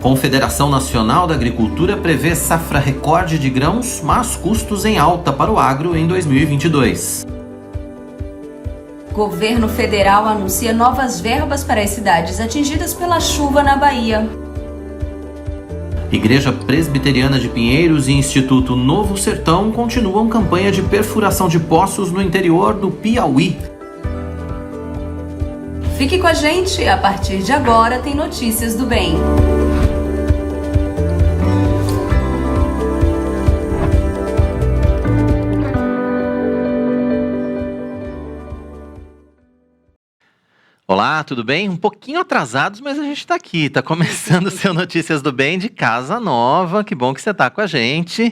Confederação Nacional da Agricultura prevê safra recorde de grãos, mas custos em alta para o agro em 2022. Governo federal anuncia novas verbas para as cidades atingidas pela chuva na Bahia. Igreja Presbiteriana de Pinheiros e Instituto Novo Sertão continuam campanha de perfuração de poços no interior do Piauí. Fique com a gente, a partir de agora tem Notícias do Bem. Olá, tudo bem? Um pouquinho atrasados, mas a gente está aqui. Está começando o seu Notícias do Bem de casa nova. Que bom que você está com a gente.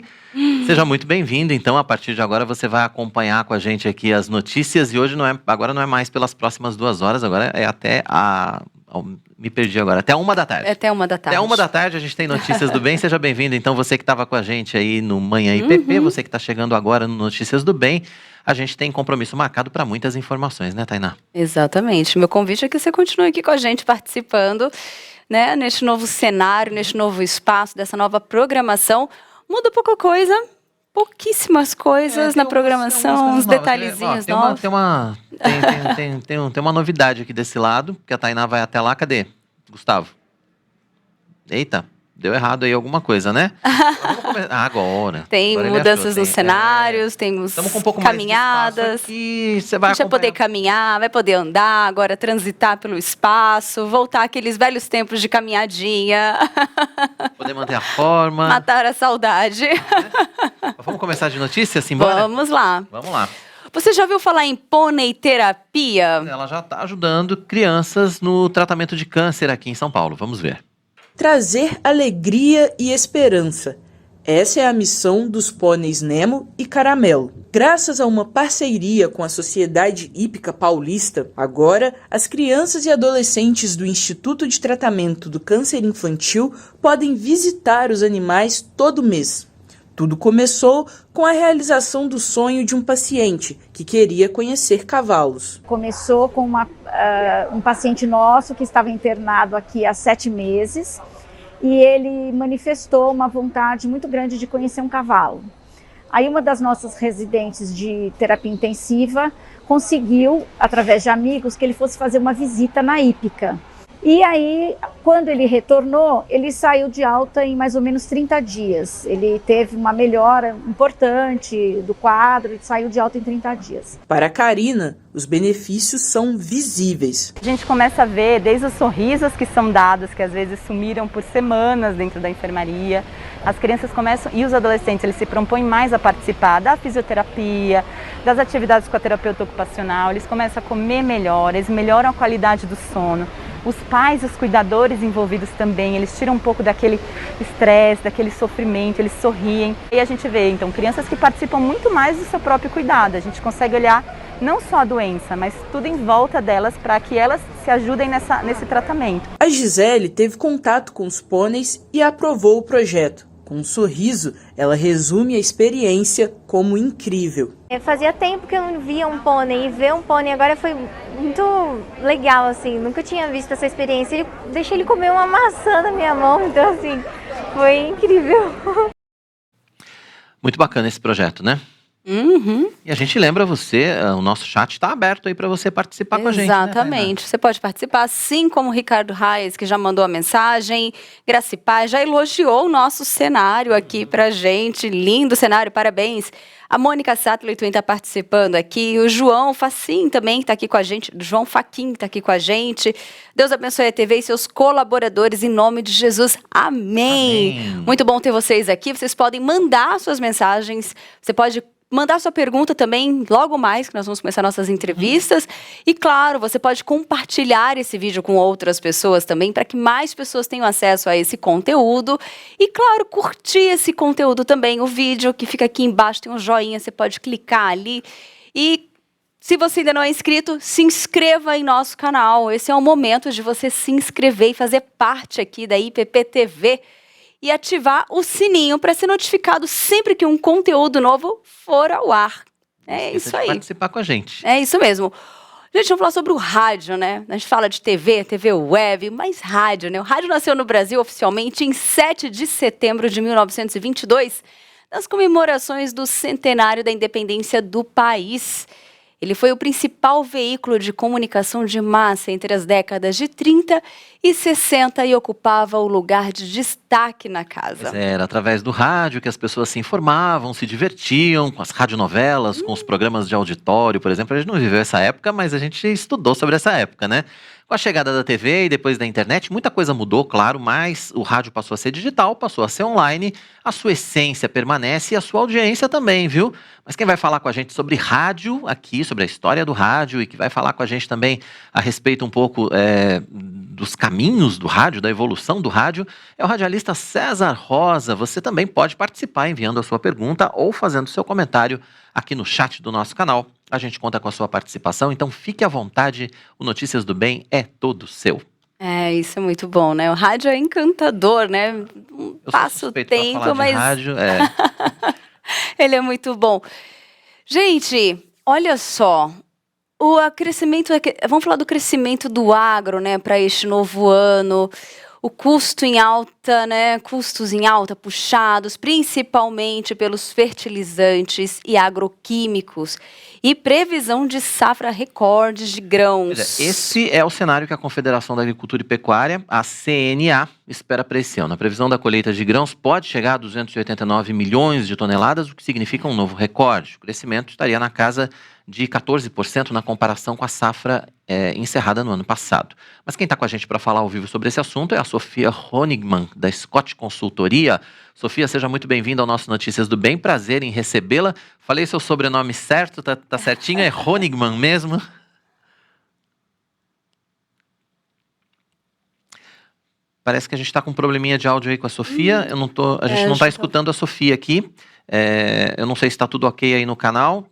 Seja muito bem-vindo. Então, a partir de agora, você vai acompanhar com a gente aqui as notícias. E hoje agora não é mais pelas próximas 2 horas, agora é até me perdi agora. Até 1 da tarde. Até 1 da tarde. Até 1 da tarde a gente tem Notícias do Bem. Seja bem-vindo. Então, você que estava com a gente aí no Manhã IPP, você que está chegando agora no Notícias do Bem, a gente tem compromisso marcado para muitas informações, né, Tainá? Exatamente. Meu convite é que você continue aqui com a gente participando, né, neste novo cenário, neste novo espaço, dessa nova programação. Muda pouca coisa, pouquíssimas coisas na programação, uns detalhezinhos novos. Tem uma novidade aqui desse lado, que a Tainá vai até lá. Cadê? Gustavo? Eita, deu errado aí alguma coisa, né? Vamos começar. Agora. Tem agora mudanças nos cenários, tem uns com um pouco caminhadas. Você vai a gente vai poder caminhar, vai poder andar, agora transitar pelo espaço, voltar àqueles velhos tempos de caminhadinha. Poder manter a forma. Matar a saudade. Vamos começar de notícias, simbora? Vamos lá. Vamos lá. Você já ouviu falar em pônei terapia? Ela já está ajudando crianças no tratamento de câncer aqui em São Paulo. Vamos ver. Trazer alegria e esperança. Essa é a missão dos pôneis Nemo e Caramelo. Graças a uma parceria com a Sociedade Hípica Paulista, agora as crianças e adolescentes do Instituto de Tratamento do Câncer Infantil podem visitar os animais todo mês. Tudo começou com a realização do sonho de um paciente que queria conhecer cavalos. Começou com um paciente nosso que estava internado aqui há 7 meses e ele manifestou uma vontade muito grande de conhecer um cavalo. Aí uma das nossas residentes de terapia intensiva conseguiu, através de amigos, que ele fosse fazer uma visita na hípica. E aí, quando ele retornou, ele saiu de alta em mais ou menos 30 dias. Ele teve uma melhora importante do quadro e saiu de alta em 30 dias. Para a Karina, os benefícios são visíveis. A gente começa a ver desde os sorrisos que são dados, que às vezes sumiram por semanas dentro da enfermaria. As crianças começam, e os adolescentes, eles se propõem mais a participar da fisioterapia, das atividades com a terapeuta ocupacional, eles começam a comer melhor, eles melhoram a qualidade do sono. Os pais, os cuidadores envolvidos também, eles tiram um pouco daquele estresse, daquele sofrimento, eles sorriem. E a gente vê, então, crianças que participam muito mais do seu próprio cuidado. A gente consegue olhar não só a doença, mas tudo em volta delas para que elas se ajudem nesse tratamento. A Gisele teve contato com os pôneis e aprovou o projeto. Com um sorriso, ela resume a experiência como incrível. Fazia tempo que eu não via um pônei, e ver um pônei agora foi muito legal, assim, nunca tinha visto essa experiência. Deixei ele comer uma maçã na minha mão, então assim, foi incrível. Muito bacana esse projeto, né? E a gente lembra você, o nosso chat está aberto aí para você participar com a gente. Exatamente, você pode participar, assim como o Ricardo Reis, que já mandou a mensagem. Graci Paz já elogiou o nosso cenário aqui pra gente, lindo cenário, parabéns. A Mônica Sattler Twin está participando aqui, o João Facim também está aqui com a gente, João Faquin está aqui com a gente. Deus abençoe a TV e seus colaboradores, em nome de Jesus, amém. Muito bom ter vocês aqui, vocês podem mandar suas mensagens, você pode mandar sua pergunta também logo mais, que nós vamos começar nossas entrevistas. E claro, você pode compartilhar esse vídeo com outras pessoas também, para que mais pessoas tenham acesso a esse conteúdo. E claro, curtir esse conteúdo também. O vídeo que fica aqui embaixo tem um joinha, você pode clicar ali. E se você ainda não é inscrito, se inscreva em nosso canal. Esse é o momento de você se inscrever e fazer parte aqui da IPP TV. E ativar o sininho para ser notificado sempre que um conteúdo novo for ao ar. É isso aí. Participar com a gente. É isso mesmo. Gente, vamos falar sobre o rádio, né? A gente fala de TV, TV web, mas rádio, né? O rádio nasceu no Brasil oficialmente em 7 de setembro de 1922, nas comemorações do centenário da independência do país. Ele foi o principal veículo de comunicação de massa entre as décadas de 30 e 60 e ocupava o lugar de destaque na casa. Era através do rádio que as pessoas se informavam, se divertiam com as radionovelas, com os programas de auditório, por exemplo. A gente não viveu essa época, mas a gente estudou sobre essa época, né? Com a chegada da TV e depois da internet, muita coisa mudou, claro, mas o rádio passou a ser digital, passou a ser online, a sua essência permanece e a sua audiência também, viu? Mas quem vai falar com a gente sobre rádio aqui, sobre a história do rádio e que vai falar com a gente também a respeito um pouco dos caminhos do rádio, da evolução do rádio, é o radialista César Rosa. Você também pode participar enviando a sua pergunta ou fazendo seu comentário aqui no chat do nosso canal. A gente conta com a sua participação, então fique à vontade, o Notícias do Bem é todo seu. Isso é muito bom, né? O rádio é encantador, né? Passa o tempo, mas... rádio, ele é muito bom. Gente, olha só, vamos falar do crescimento do agro, né, para este novo ano. O custo em alta, né? Custos em alta puxados, principalmente pelos fertilizantes e agroquímicos. E previsão de safra recordes de grãos. Esse é o cenário que a Confederação da Agricultura e Pecuária, a CNA, espera para esse ano. A previsão da colheita de grãos pode chegar a 289 milhões de toneladas, o que significa um novo recorde. O crescimento estaria na casa de 14% na comparação com a safra encerrada no ano passado. Mas quem está com a gente para falar ao vivo sobre esse assunto é a Sofia Honigman, da Scott Consultoria. Sofia, seja muito bem-vinda ao nosso Notícias do Bem, prazer em recebê-la. Falei seu sobrenome certo, tá certinho? É Honigman mesmo? Parece que a gente está com um probleminha de áudio aí com a Sofia. A gente não está escutando a Sofia aqui. Eu não sei se está tudo ok aí no canal.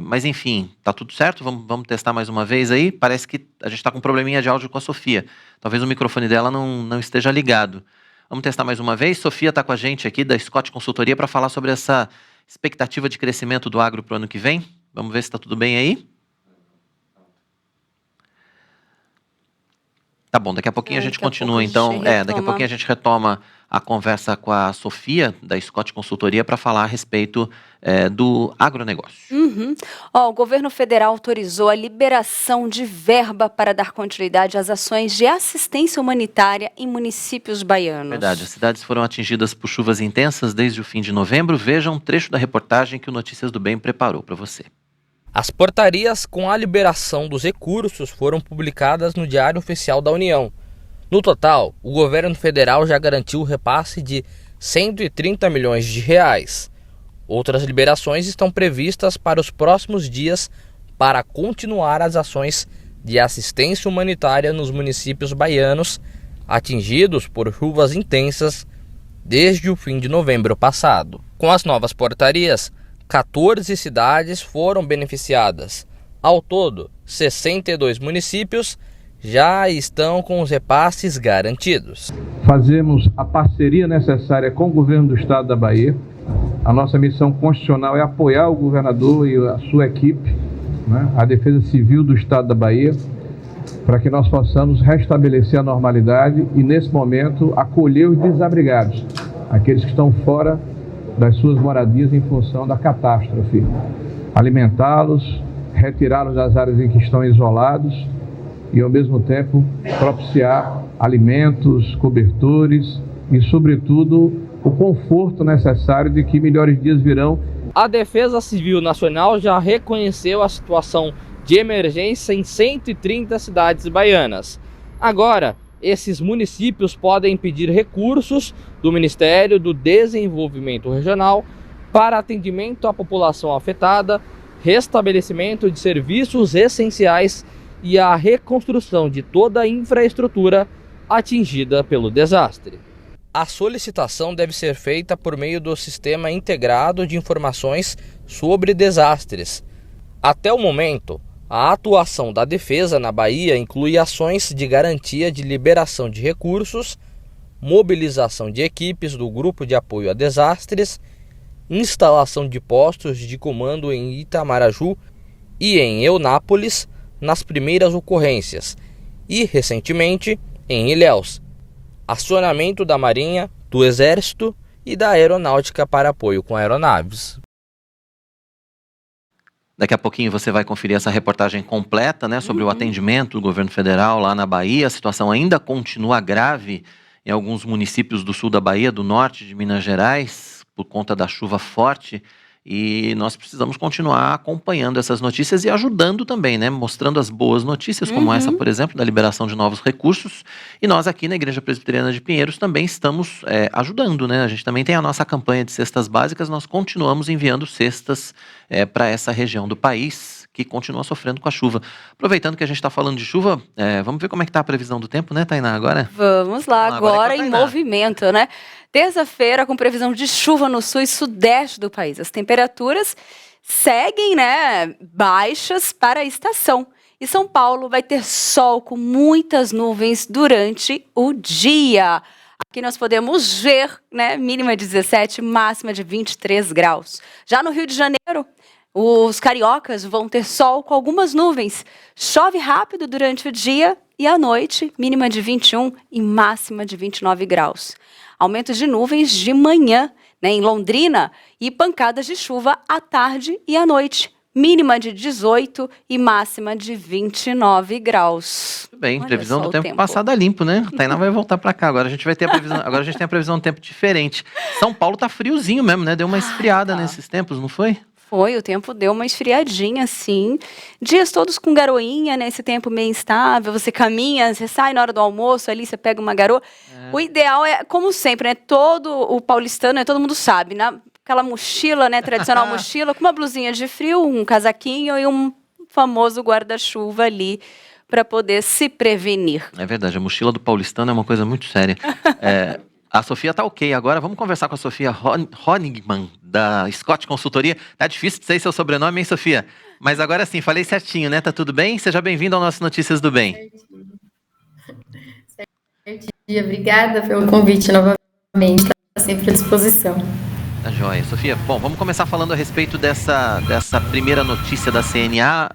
Mas enfim, tá tudo certo? Vamos testar mais uma vez aí. Parece que a gente está com um probleminha de áudio com a Sofia. Talvez o microfone dela não esteja ligado. Vamos testar mais uma vez. Sofia está com a gente aqui da Scott Consultoria para falar sobre essa expectativa de crescimento do agro para o ano que vem. Vamos ver se está tudo bem aí. Tá bom, daqui a pouquinho a gente continua, então. Daqui a pouquinho a gente retoma a conversa com a Sofia, da Scott Consultoria, para falar a respeito do agronegócio. O governo federal autorizou a liberação de verba para dar continuidade às ações de assistência humanitária em municípios baianos. Verdade, as cidades foram atingidas por chuvas intensas desde o fim de novembro. Veja um trecho da reportagem que o Notícias do Bem preparou para você. As portarias com a liberação dos recursos foram publicadas no Diário Oficial da União. No total, o governo federal já garantiu o repasse de 130 milhões de reais. Outras liberações estão previstas para os próximos dias para continuar as ações de assistência humanitária nos municípios baianos atingidos por chuvas intensas desde o fim de novembro passado. Com as novas portarias, 14 cidades foram beneficiadas. Ao todo, 62 municípios já estão com os repasses garantidos. Fazemos a parceria necessária com o governo do estado da Bahia. A nossa missão constitucional é apoiar o governador e a sua equipe, a Defesa Civil do estado da Bahia, para que nós possamos restabelecer a normalidade e, nesse momento, acolher os desabrigados, aqueles que estão fora das suas moradias em função da catástrofe, alimentá-los, retirá-los das áreas em que estão isolados e, ao mesmo tempo, propiciar alimentos, cobertores e, sobretudo, o conforto necessário de que melhores dias virão. A Defesa Civil Nacional já reconheceu a situação de emergência em 130 cidades baianas. Agora, esses municípios podem pedir recursos do Ministério do Desenvolvimento Regional para atendimento à população afetada, restabelecimento de serviços essenciais e a reconstrução de toda a infraestrutura atingida pelo desastre. A solicitação deve ser feita por meio do Sistema Integrado de Informações sobre Desastres. Até o momento, a atuação da Defesa na Bahia inclui ações de garantia de liberação de recursos, mobilização de equipes do Grupo de Apoio a Desastres, instalação de postos de comando em Itamaraju e em Eunápolis, nas primeiras ocorrências e, recentemente, em Ilhéus. Acionamento da Marinha, do Exército e da Aeronáutica para apoio com aeronaves. Daqui a pouquinho você vai conferir essa reportagem completa, né, sobre o atendimento do governo federal lá na Bahia. A situação ainda continua grave em alguns municípios do sul da Bahia, do norte de Minas Gerais, por conta da chuva forte. E nós precisamos continuar acompanhando essas notícias e ajudando também, né? Mostrando as boas notícias, como essa, por exemplo, da liberação de novos recursos. E nós aqui na Igreja Presbiteriana de Pinheiros também estamos ajudando, né? A gente também tem a nossa campanha de cestas básicas, nós continuamos enviando cestas para essa região do país que continua sofrendo com a chuva. Aproveitando que a gente está falando de chuva, vamos ver como é que está a previsão do tempo, né, Tainá, agora? Vamos lá, agora com a em Tainá. movimento, né? Terça-feira com previsão de chuva no sul e sudeste do país. As temperaturas seguem, né, baixas para a estação. E São Paulo vai ter sol com muitas nuvens durante o dia. Aqui nós podemos ver, né, mínima de 17, máxima de 23 graus. Já no Rio de Janeiro, os cariocas vão ter sol com algumas nuvens. Chove rápido durante o dia e à noite, mínima de 21 e máxima de 29 graus. Aumento de nuvens de manhã, né, em Londrina, e pancadas de chuva à tarde e à noite. Mínima de 18 e máxima de 29 graus. Tudo bem, Olha previsão só do o tempo passada limpo, né? A Tainá vai voltar pra cá. Agora a gente vai ter a previsão. Agora a gente tem a previsão do tempo diferente. São Paulo tá friozinho mesmo, né? Deu uma esfriada nesses tempos, não foi? Foi, o tempo deu uma esfriadinha, assim. Dias todos com garoinha, né? Esse tempo meio instável. Você caminha, você sai na hora do almoço ali, você pega uma garoa. O ideal é, como sempre, né? Todo o paulistano, né? Todo mundo sabe, né? Aquela mochila, né? Tradicional mochila, com uma blusinha de frio, um casaquinho e um famoso guarda-chuva ali para poder se prevenir. É verdade, a mochila do paulistano é uma coisa muito séria. A Sofia tá ok agora. Vamos conversar com a Sofia Honigman, da Scott Consultoria. Tá difícil de dizer seu sobrenome, hein, Sofia? Mas agora sim, falei certinho, né? Tá tudo bem? Seja bem-vindo ao nosso Notícias do Bem. Certinho. Obrigada pelo convite novamente. Está sempre à disposição. Tá joia. Sofia, bom, vamos começar falando a respeito dessa primeira notícia da CNA,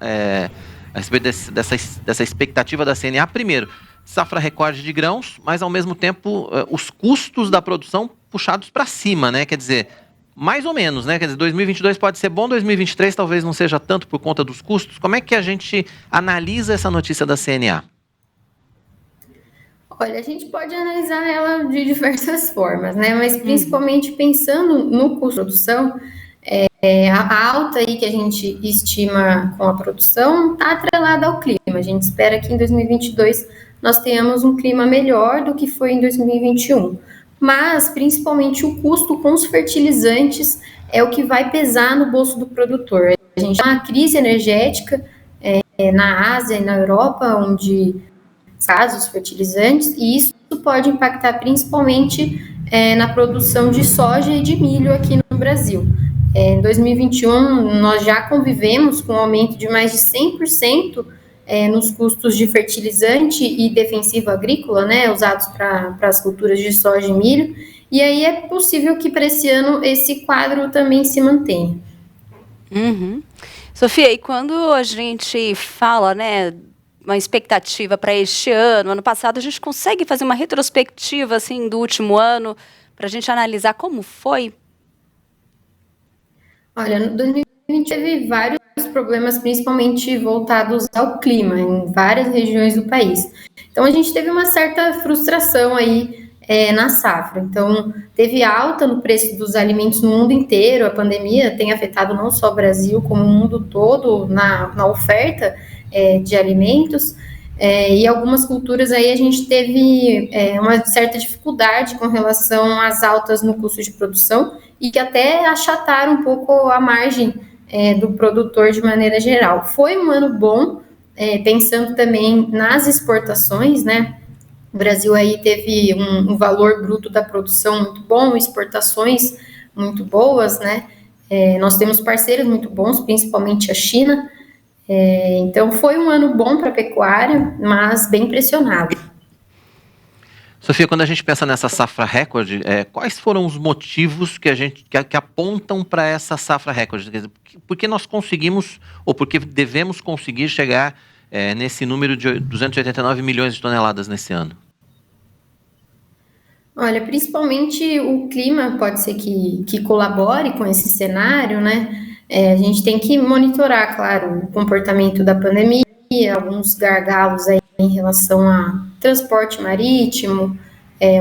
a respeito dessa expectativa da CNA. Primeiro, safra recorde de grãos, mas ao mesmo tempo os custos da produção puxados para cima, né? Quer dizer, mais ou menos, né? Quer dizer, 2022 pode ser bom, 2023 talvez não seja tanto por conta dos custos. Como é que a gente analisa essa notícia da CNA? Olha, a gente pode analisar ela de diversas formas, né? Mas principalmente pensando no custo de produção, a alta aí que a gente estima com a produção está atrelada ao clima. A gente espera que em 2022 nós tenhamos um clima melhor do que foi em 2021. Mas, principalmente, o custo com os fertilizantes é o que vai pesar no bolso do produtor. A gente tem uma crise energética na Ásia e na Europa, onde casos fertilizantes, e isso pode impactar principalmente na produção de soja e de milho aqui no Brasil. Em 2021, nós já convivemos com um aumento de mais de 100% nos custos de fertilizante e defensivo agrícola, né, usados para as culturas de soja e milho, e aí é possível que para esse ano esse quadro também se mantenha. Sofia, e quando a gente fala, né, uma expectativa para este ano passado, a gente consegue fazer uma retrospectiva assim do último ano para a gente analisar como foi? Olha, no 2020 teve vários problemas, principalmente voltados ao clima, em várias regiões do país. Então, a gente teve uma certa frustração aí na safra. Então, teve alta no preço dos alimentos no mundo inteiro. A pandemia tem afetado não só o Brasil, como o mundo todo na oferta de alimentos. E algumas culturas aí a gente teve uma certa dificuldade com relação às altas no custo de produção e que até achataram um pouco a margem do produtor de maneira geral. Foi um ano bom, pensando também nas exportações, né? O Brasil aí teve um valor bruto da produção muito bom, exportações muito boas, né? Nós temos parceiros muito bons, principalmente a China. Então foi um ano bom para a pecuária, mas bem pressionado. Sofia, quando a gente pensa nessa safra recorde, quais foram os motivos que apontam para essa safra recorde? Quer dizer, por que nós conseguimos, ou por que devemos conseguir chegar nesse número de 289 milhões de toneladas nesse ano? Olha, principalmente o clima pode ser que colabore com esse cenário, né? A gente tem que monitorar, claro, o comportamento da pandemia, alguns gargalos aí em relação a transporte marítimo,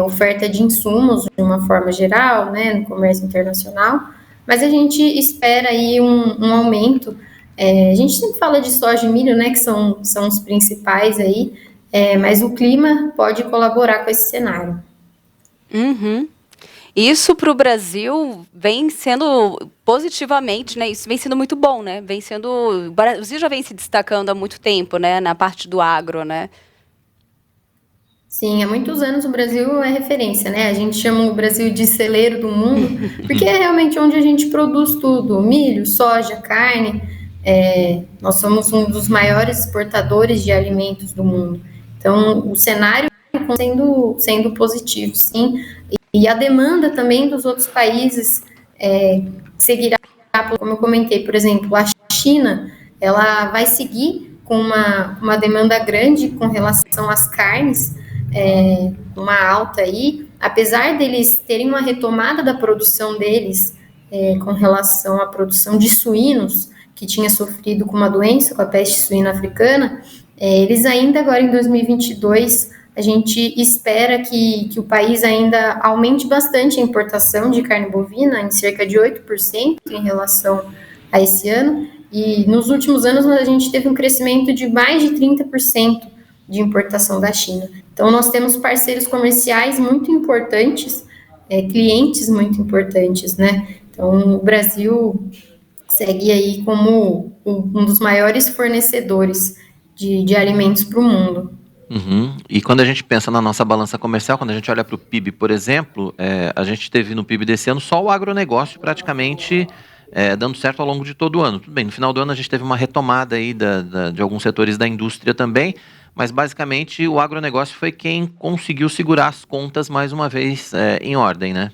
oferta de insumos de uma forma geral, né, no comércio internacional, mas a gente espera aí um aumento. A gente sempre fala de soja e milho, né, que são os principais aí, mas o clima pode colaborar com esse cenário. Uhum. Isso para o Brasil vem sendo positivamente, né? Isso vem sendo muito bom, né? O Brasil já vem se destacando há muito tempo, né? Na parte do agro, né? Sim, há muitos anos o Brasil é referência, né? A gente chama o Brasil de celeiro do mundo, porque é realmente onde a gente produz tudo: milho, soja, carne. Nós somos um dos maiores exportadores de alimentos do mundo. Então, o cenário sendo positivo, sim. E a demanda também dos outros países seguirá, como eu comentei, por exemplo, a China, ela vai seguir com uma demanda grande com relação às carnes, uma alta aí, apesar deles terem uma retomada da produção deles com relação à produção de suínos, que tinha sofrido com uma doença, com a peste suína africana, eles ainda agora em 2022, a gente espera que o país ainda aumente bastante a importação de carne bovina, em cerca de 8% em relação a esse ano, e nos últimos anos a gente teve um crescimento de mais de 30% de importação da China. Então nós temos parceiros comerciais muito importantes, clientes muito importantes, né? Então o Brasil segue aí como um dos maiores fornecedores de alimentos para o mundo. Uhum. E quando a gente pensa na nossa balança comercial, quando a gente olha para o PIB, por exemplo, a gente teve no PIB desse ano só o agronegócio praticamente dando certo ao longo de todo o ano. Tudo bem, no final do ano a gente teve uma retomada aí de alguns setores da indústria também, mas basicamente o agronegócio foi quem conseguiu segurar as contas mais uma vez em ordem, né?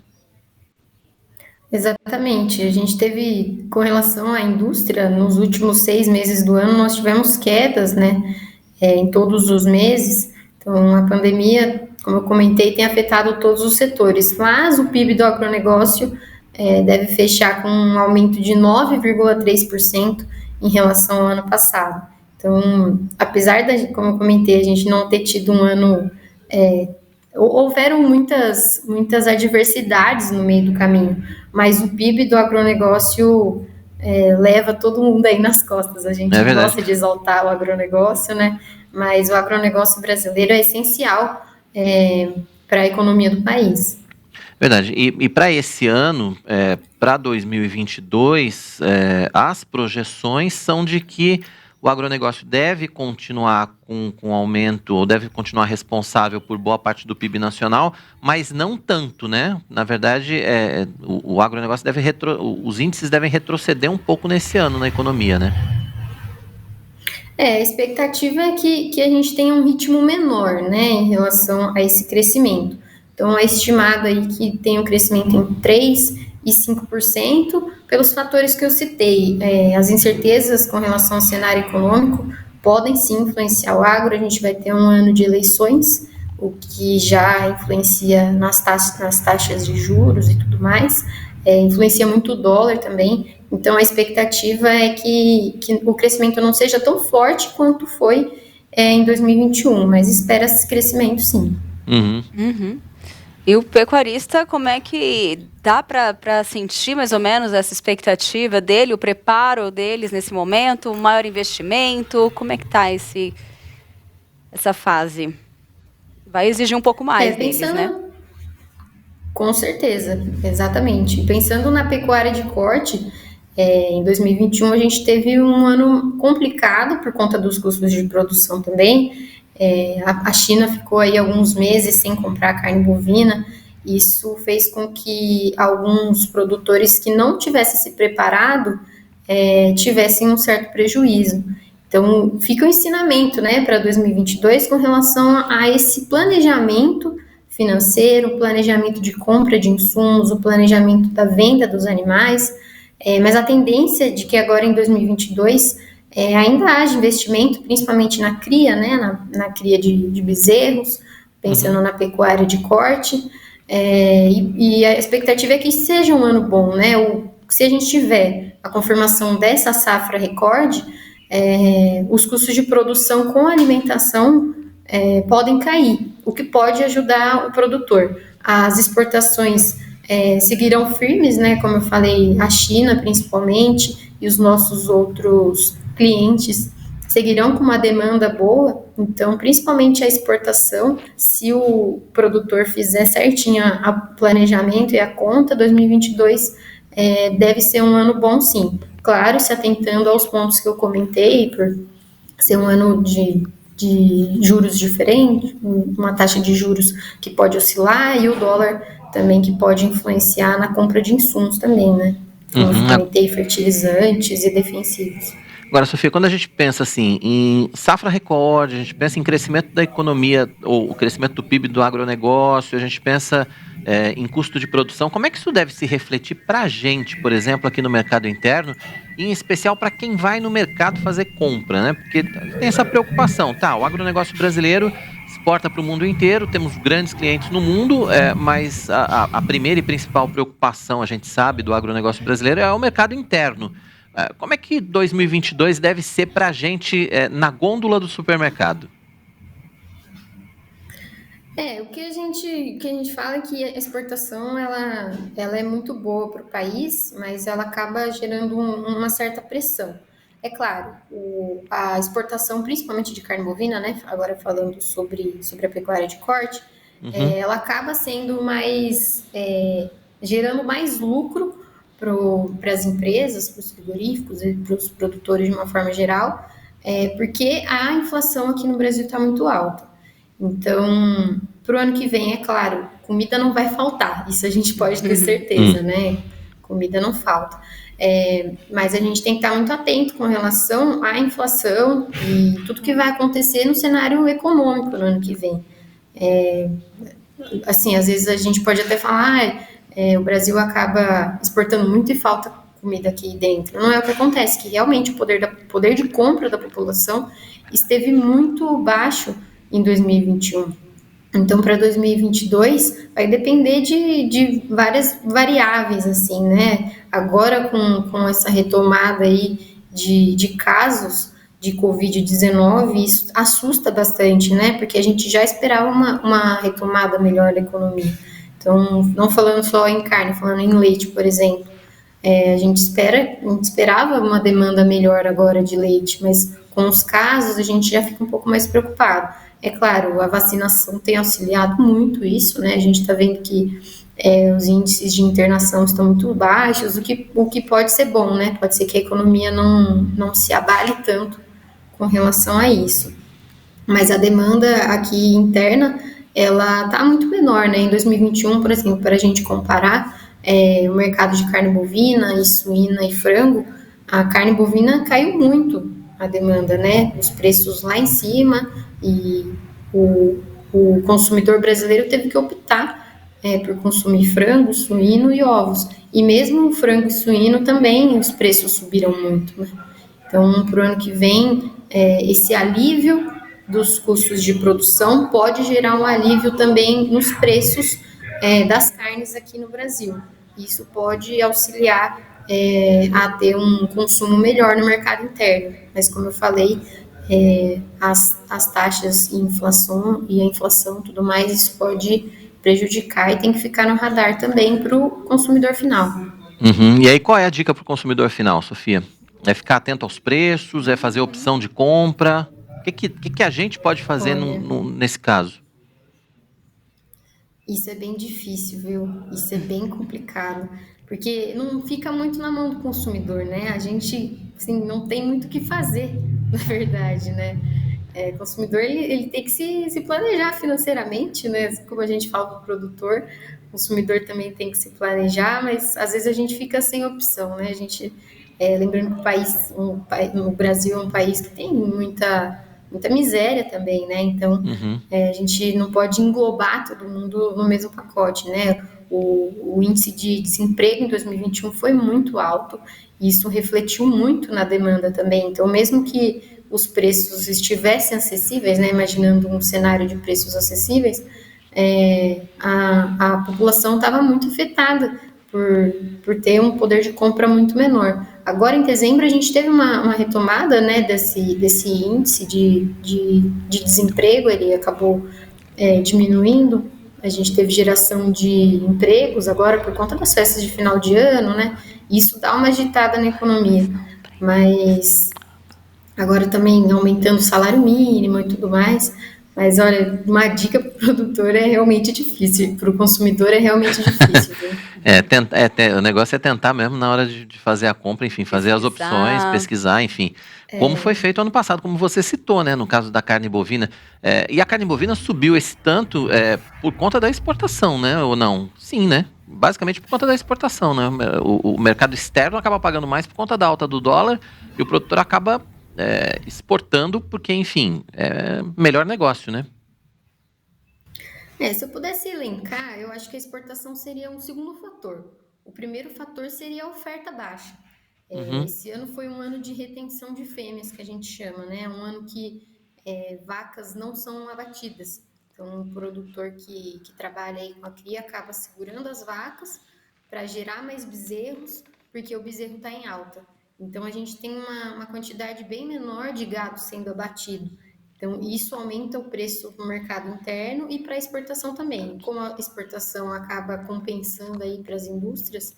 Exatamente. A gente teve, com relação à indústria, nos últimos 6 meses do ano, nós tivemos quedas, né? Em todos os meses. Então, a pandemia, como eu comentei, tem afetado todos os setores, mas o PIB do agronegócio deve fechar com um aumento de 9,3% em relação ao ano passado. Então, apesar como eu comentei, a gente não ter tido um ano... houveram muitas adversidades no meio do caminho, mas o PIB do agronegócio leva todo mundo aí nas costas. A gente gosta de exaltar o agronegócio, né? Mas o agronegócio brasileiro é essencial para a economia do país. Verdade. E para esse ano, para 2022, as projeções são de que o agronegócio deve continuar com aumento, ou deve continuar responsável por boa parte do PIB nacional, mas não tanto, né? Na verdade, o agronegócio os índices devem retroceder um pouco nesse ano na economia, né? A expectativa é que a gente tenha um ritmo menor, né, em relação a esse crescimento. Então, é estimado aí que tem um crescimento entre 3% e 5%, pelos fatores que eu citei. As incertezas com relação ao cenário econômico podem sim influenciar o agro. A gente vai ter um ano de eleições, o que já influencia nas taxas de juros e tudo mais, influencia muito o dólar também. Então, a expectativa é que o crescimento não seja tão forte quanto foi em 2021, mas espera esse crescimento sim. Uhum. E o pecuarista, como é que dá para sentir mais ou menos essa expectativa dele, o preparo deles nesse momento, o maior investimento? Como é que está essa fase? Vai exigir um pouco mais deles, né? Com certeza, exatamente. Pensando na pecuária de corte, em 2021 a gente teve um ano complicado por conta dos custos de produção também. A China ficou aí alguns meses sem comprar carne bovina. Isso fez com que alguns produtores que não tivessem se preparado tivessem um certo prejuízo. Então, fica o ensinamento, né, para 2022 com relação a esse planejamento financeiro, o planejamento de compra de insumos, o planejamento da venda dos animais, mas a tendência de que agora em 2022 Ainda haja investimento, principalmente na cria, né, na cria de bezerros, pensando na pecuária de corte, e a expectativa é que seja um ano bom, né? Se a gente tiver a confirmação dessa safra recorde, os custos de produção com alimentação podem cair, o que pode ajudar o produtor. As exportações seguirão firmes, né? Como eu falei, a China principalmente e os nossos outros clientes seguirão com uma demanda boa, então principalmente a exportação, se o produtor fizer certinho o planejamento e a conta, 2022 deve ser um ano bom sim. Claro, se atentando aos pontos que eu comentei, por ser um ano de juros diferentes, uma taxa de juros que pode oscilar e o dólar também que pode influenciar na compra de insumos também, né? Como eu comentei, fertilizantes e defensivos. Agora, Sofia, quando a gente pensa assim em safra recorde, a gente pensa em crescimento da economia, ou o crescimento do PIB do agronegócio, a gente pensa em custo de produção, como é que isso deve se refletir para a gente, por exemplo, aqui no mercado interno, e em especial para quem vai no mercado fazer compra, né? Porque tem essa preocupação, tá? O agronegócio brasileiro exporta para o mundo inteiro, temos grandes clientes no mundo, mas a primeira e principal preocupação, a gente sabe, do agronegócio brasileiro é o mercado interno. Como é que 2022 deve ser para a gente na gôndola do supermercado? O que a gente fala é que a exportação ela é muito boa para o país, mas ela acaba gerando uma certa pressão. É claro, a exportação, principalmente de carne bovina, né? Agora falando sobre a pecuária de corte, ela acaba sendo mais gerando mais lucro para as empresas, para os frigoríficos e para os produtores de uma forma geral, porque a inflação aqui no Brasil está muito alta. Então, para o ano que vem, é claro, comida não vai faltar, isso a gente pode ter certeza, né? Comida não falta. Mas a gente tem que estar muito atento com relação à inflação e tudo que vai acontecer no cenário econômico no ano que vem. Assim, às vezes a gente pode até falar, o Brasil acaba exportando muito e falta comida aqui dentro. Não é o que acontece, que realmente o poder de compra da população esteve muito baixo em 2021. Então, para 2022, vai depender de várias variáveis, assim, né? Agora, com essa retomada aí de casos de Covid-19, isso assusta bastante, né? Porque a gente já esperava uma retomada melhor da economia. Então, não falando só em carne, falando em leite, por exemplo. A gente esperava uma demanda melhor agora de leite, mas com os casos a gente já fica um pouco mais preocupado. É claro, a vacinação tem auxiliado muito isso, né? A gente está vendo que os índices de internação estão muito baixos, o que pode ser bom, né? Pode ser que a economia não se abale tanto com relação a isso. Mas a demanda aqui interna, ela está muito menor, né? Em 2021, por exemplo, para a gente comparar o mercado de carne bovina e suína e frango, a carne bovina caiu muito a demanda, né? Os preços lá em cima e o consumidor brasileiro teve que optar por consumir frango, suíno e ovos. E mesmo o frango e suíno também os preços subiram muito, né? Então, para o ano que vem, esse alívio dos custos de produção pode gerar um alívio também nos preços das carnes aqui no Brasil. Isso pode auxiliar a ter um consumo melhor no mercado interno. Mas, como eu falei, as taxas e a inflação e tudo mais, isso pode prejudicar e tem que ficar no radar também para o consumidor final. E aí, qual é a dica para o consumidor final, Sofia? É ficar atento aos preços? É fazer opção de compra? O que a gente pode fazer nesse caso? Isso é bem difícil, viu? Isso é bem complicado, porque não fica muito na mão do consumidor, né? A gente, assim, não tem muito o que fazer, na verdade, né? O consumidor, ele tem que se planejar financeiramente, né? Como a gente fala para o produtor, o consumidor também tem que se planejar, mas às vezes a gente fica sem opção, né? A gente, lembrando que o Brasil é um país que tem muita miséria também, né? Então, a gente não pode englobar todo mundo no mesmo pacote, né? O índice de desemprego em 2021 foi muito alto, e isso refletiu muito na demanda também. Então, mesmo que os preços estivessem acessíveis, né, imaginando um cenário de preços acessíveis, a população estava muito afetada por ter um poder de compra muito menor. Agora, em dezembro, a gente teve uma retomada, né, desse índice de desemprego, ele acabou diminuindo. A gente teve geração de empregos agora por conta das festas de final de ano, né? Isso dá uma agitada na economia, mas agora também aumentando o salário mínimo e tudo mais. Mas olha, uma dica para o produtor é realmente difícil, para o consumidor é realmente difícil. Viu? O negócio é tentar mesmo na hora de fazer a compra, enfim, fazer as opções, pesquisar, enfim. Como foi feito ano passado, como você citou, né, no caso da carne bovina. E a carne bovina subiu esse tanto por conta da exportação, né, ou não? Sim, né? Basicamente por conta da exportação, né? O mercado externo acaba pagando mais por conta da alta do dólar e o produtor acaba exportando porque, enfim, é melhor negócio, né? Se eu pudesse elencar, eu acho que a exportação seria um segundo fator. O primeiro fator seria a oferta baixa. Esse ano foi um ano de retenção de fêmeas, que a gente chama, né? Um ano que vacas não são abatidas. Então, um produtor que trabalha aí com a cria acaba segurando as vacas para gerar mais bezerros, porque o bezerro está em alta. Então, a gente tem uma quantidade bem menor de gado sendo abatido. Então, isso aumenta o preço no mercado interno e para a exportação também. Como a exportação acaba compensando aí para as indústrias,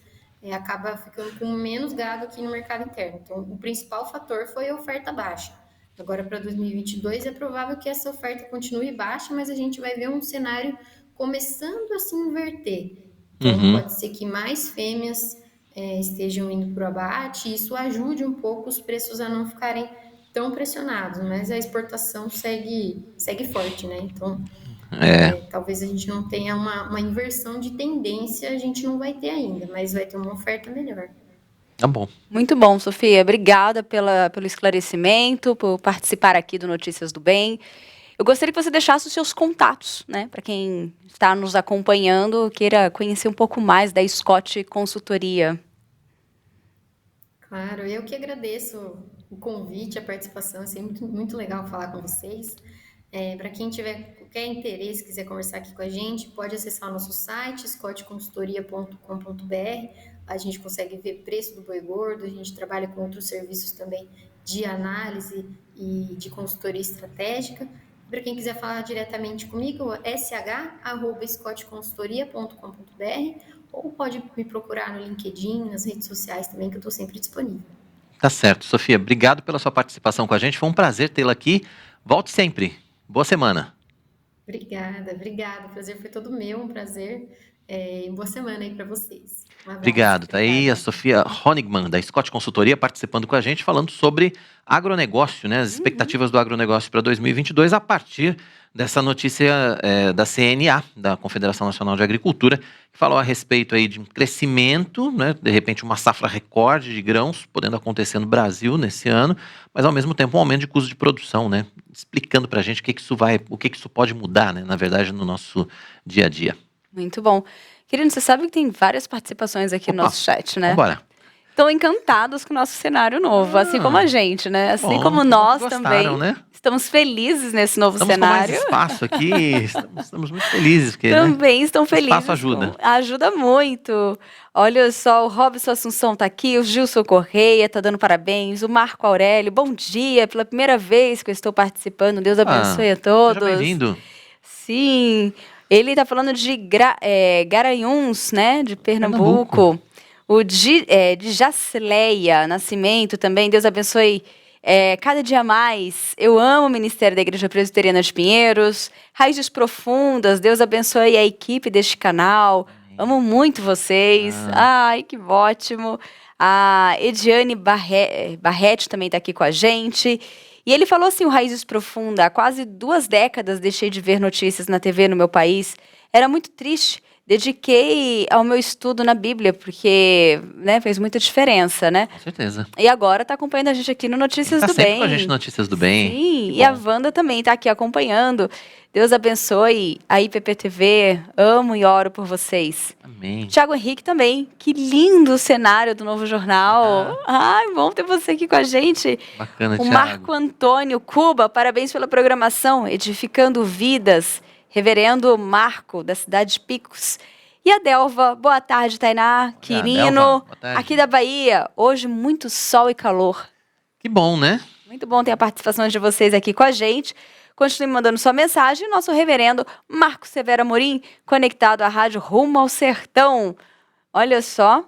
acaba ficando com menos gado aqui no mercado interno. Então, o principal fator foi a oferta baixa. Agora, para 2022, é provável que essa oferta continue baixa, mas a gente vai ver um cenário começando a se inverter. Então, pode ser que mais fêmeas estejam indo para o abate, e isso ajude um pouco os preços a não ficarem tão pressionados, mas a exportação segue forte, né? Então, talvez a gente não tenha uma inversão de tendência, a gente não vai ter ainda, mas vai ter uma oferta melhor. Tá bom. Muito bom, Sofia. Obrigada pelo esclarecimento, por participar aqui do Notícias do Bem. Eu gostaria que você deixasse os seus contatos, né? Para quem está nos acompanhando, queira conhecer um pouco mais da Scott Consultoria. Claro, eu que agradeço o convite, a participação, é sempre muito legal falar com vocês. Para quem tiver qualquer interesse, quiser conversar aqui com a gente, pode acessar o nosso site, scottconsultoria.com.br. A gente consegue ver preço do boi gordo, a gente trabalha com outros serviços também de análise e de consultoria estratégica. Para quem quiser falar diretamente comigo, sh@scottconsultoria.com.br, ou pode me procurar no LinkedIn, nas redes sociais também, que eu estou sempre disponível. Tá certo. Sofia, obrigado pela sua participação com a gente. Foi um prazer tê-la aqui. Volte sempre. Boa semana. Obrigada. O prazer foi todo meu, um prazer. Boa semana aí para vocês. Um abraço. Obrigado. Tá aí a Sofia Honigman, da Scott Consultoria, participando com a gente, falando sobre agronegócio, né? As expectativas do agronegócio para 2022, a partir dessa notícia da CNA, da Confederação Nacional de Agricultura, que falou a respeito aí de um crescimento, né? De repente uma safra recorde de grãos podendo acontecer no Brasil nesse ano, mas ao mesmo tempo um aumento de custo de produção, né? Explicando para a gente o que isso pode mudar, né? Na verdade, no nosso dia a dia. Muito bom. Querido, você sabe que tem várias participações aqui no nosso chat, né? Vambora. Estão encantados com o nosso cenário novo, assim como a gente, né? Assim como nós também, né? Estamos felizes nesse novo cenário. Estamos com mais espaço aqui, estamos muito felizes. Porque, também estão felizes. O espaço ajuda. Ajuda muito. Olha só, o Robson Assunção tá aqui, o Gilson Correia tá dando parabéns, o Marco Aurélio, bom dia, pela primeira vez que eu estou participando, Deus abençoe a todos. Seja bem-vindo. Sim, ele tá falando de Garanhuns, né, de Pernambuco. O de Jacleia Nascimento também, Deus abençoe cada dia mais. Eu amo o Ministério da Igreja Presbiteriana de Pinheiros. Raízes Profundas, Deus abençoe a equipe deste canal. Amo muito vocês. Ai, que ótimo. A Ediane Barretti também está aqui com a gente. E ele falou assim, o Raízes Profundas, há quase 2 décadas deixei de ver notícias na TV no meu país. Era muito triste dediquei ao meu estudo na Bíblia, porque, né, fez muita diferença, né? Com certeza. E agora tá acompanhando a gente aqui no Notícias Tá do sempre Bem. com a gente no Notícias do Bem. Sim, Que e a bom. Wanda também tá aqui acompanhando. Deus abençoe a IPPTV. Amo e oro por vocês. Amém. Tiago Henrique também. Que lindo o cenário do Novo Jornal. Ai, bom ter você aqui com a gente. Bacana, O Thiago. Marco Antônio Cuba, parabéns pela programação, edificando vidas. Reverendo Marco, da cidade de Picos. E a Delva, boa tarde, Tainá, Quirino, Delva, boa tarde. aqui da Bahia. Hoje muito sol e calor. Que bom, né? Muito bom ter a participação de vocês aqui com a gente. Continue mandando sua mensagem. Nosso reverendo Marco Severo Amorim, conectado à rádio Rumo ao Sertão. Olha só.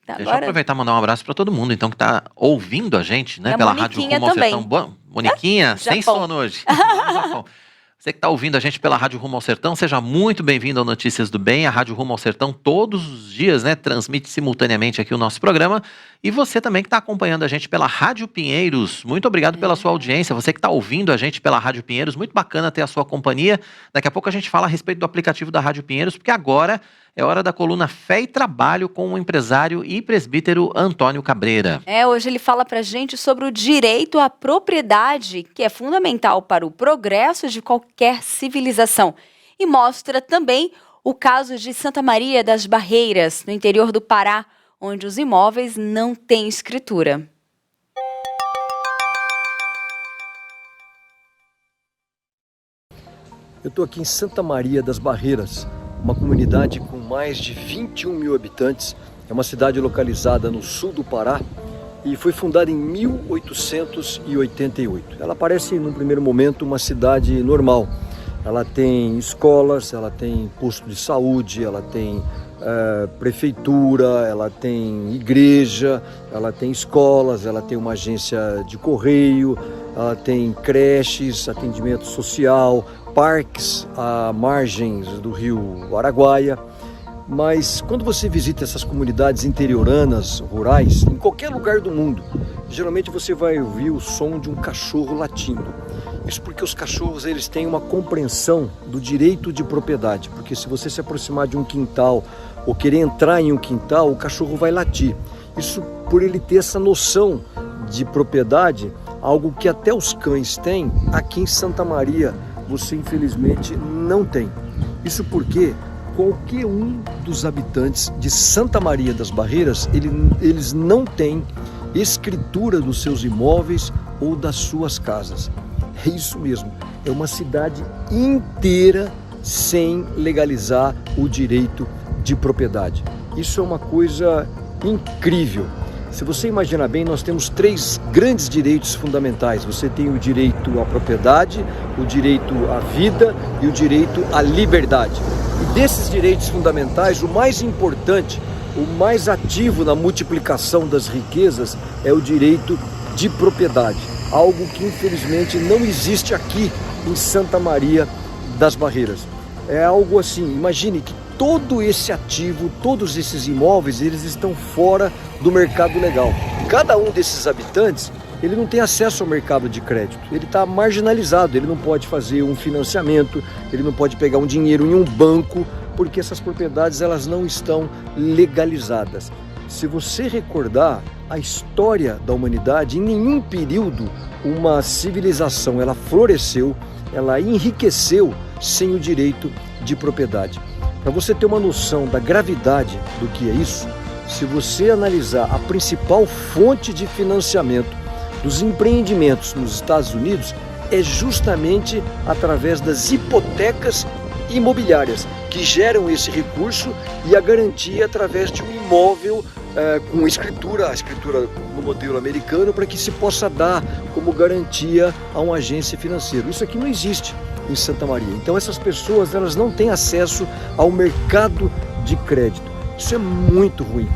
Deixa eu aproveitar e mandar um abraço para todo mundo, então, que tá ouvindo a gente, né? E a Pela Moniquinha Rádio Rumo ao também. Sertão. Boa, Moniquinha, sem Japão. sono hoje. Lá no Japão. Você que está ouvindo a gente pela Rádio Rumo ao Sertão, seja muito bem-vindo ao Notícias do Bem. A Rádio Rumo ao Sertão todos os dias, né, transmite simultaneamente aqui o nosso programa. E você também que está acompanhando a gente pela Rádio Pinheiros, muito obrigado pela sua audiência. Você que está ouvindo a gente pela Rádio Pinheiros, muito bacana ter a sua companhia. Daqui a pouco a gente fala a respeito do aplicativo da Rádio Pinheiros, porque agora é hora da coluna Fé e Trabalho com o empresário e presbítero Antônio Cabreira. Hoje ele fala pra gente sobre o direito à propriedade, que é fundamental para o progresso de qualquer civilização. E mostra também o caso de Santa Maria das Barreiras, no interior do Pará, onde os imóveis não têm escritura. Eu estou aqui em Santa Maria das Barreiras, uma comunidade com mais de 21 mil habitantes. É uma cidade localizada no sul do Pará e foi fundada em 1888. Ela parece, num primeiro momento, uma cidade normal. Ela tem escolas, ela tem posto de saúde, ela tem prefeitura, ela tem igreja, ela tem escolas, ela tem uma agência de correio, ela tem creches, atendimento social, parques à margens do rio Araguaia. Mas quando você visita essas comunidades interioranas, rurais, em qualquer lugar do mundo, geralmente você vai ouvir o som de um cachorro latindo. Isso porque os cachorros, eles têm uma compreensão do direito de propriedade, porque se você se aproximar de um quintal ou querer entrar em um quintal, o cachorro vai latir. Isso por ele ter essa noção de propriedade, algo que até os cães têm, aqui em Santa Maria você infelizmente não tem. Isso porque qualquer um dos habitantes de Santa Maria das Barreiras, eles não têm escritura dos seus imóveis ou das suas casas. É isso mesmo, é uma cidade inteira sem legalizar o direito de propriedade. Isso é uma coisa incrível. Se você imaginar bem, nós temos 3 grandes direitos fundamentais. Você tem o direito à propriedade, o direito à vida e o direito à liberdade. E desses direitos fundamentais, o mais importante, o mais ativo na multiplicação das riquezas é o direito de propriedade. Algo que infelizmente não existe aqui em Santa Maria das Barreiras. É algo assim, imagine que todo esse ativo, todos esses imóveis, eles estão fora do mercado legal. Cada um desses habitantes, ele não tem acesso ao mercado de crédito, ele está marginalizado, ele não pode fazer um financiamento, ele não pode pegar um dinheiro em um banco, porque essas propriedades elas não estão legalizadas. Se você recordar a história da humanidade, em nenhum período uma civilização ela floresceu, ela enriqueceu sem o direito de propriedade. Para você ter uma noção da gravidade do que é isso, se você analisar a principal fonte de financiamento dos empreendimentos nos Estados Unidos, é justamente através das hipotecas imobiliárias, que geram esse recurso e a garantia através de um imóvel com escritura, a escritura no modelo americano, para que se possa dar como garantia a uma agência financeira. Isso aqui não existe em Santa Maria. Então essas pessoas elas não têm acesso ao mercado de crédito. Isso é muito ruim.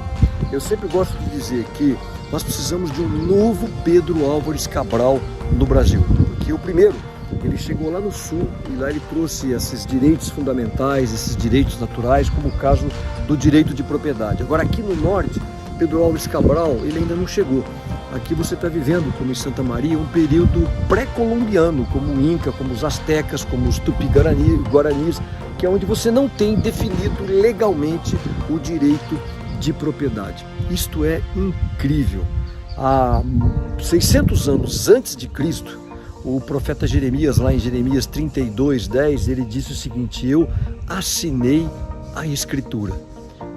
Eu sempre gosto de dizer que nós precisamos de um novo Pedro Álvares Cabral no Brasil. Porque o primeiro, ele chegou lá no sul e lá ele trouxe esses direitos fundamentais, esses direitos naturais, como o caso do direito de propriedade. Agora aqui no norte, Pedro Álvares Cabral, ele ainda não chegou. aqui você está vivendo, como em Santa Maria, um período pré-colombiano, como o Inca, como os Astecas, como os Tupi-Guaranis, que é onde você não tem definido legalmente o direito de propriedade. Isto é incrível. Há 600 anos antes de Cristo, o profeta Jeremias, lá em Jeremias 32:10, ele disse o seguinte: eu assinei a Escritura.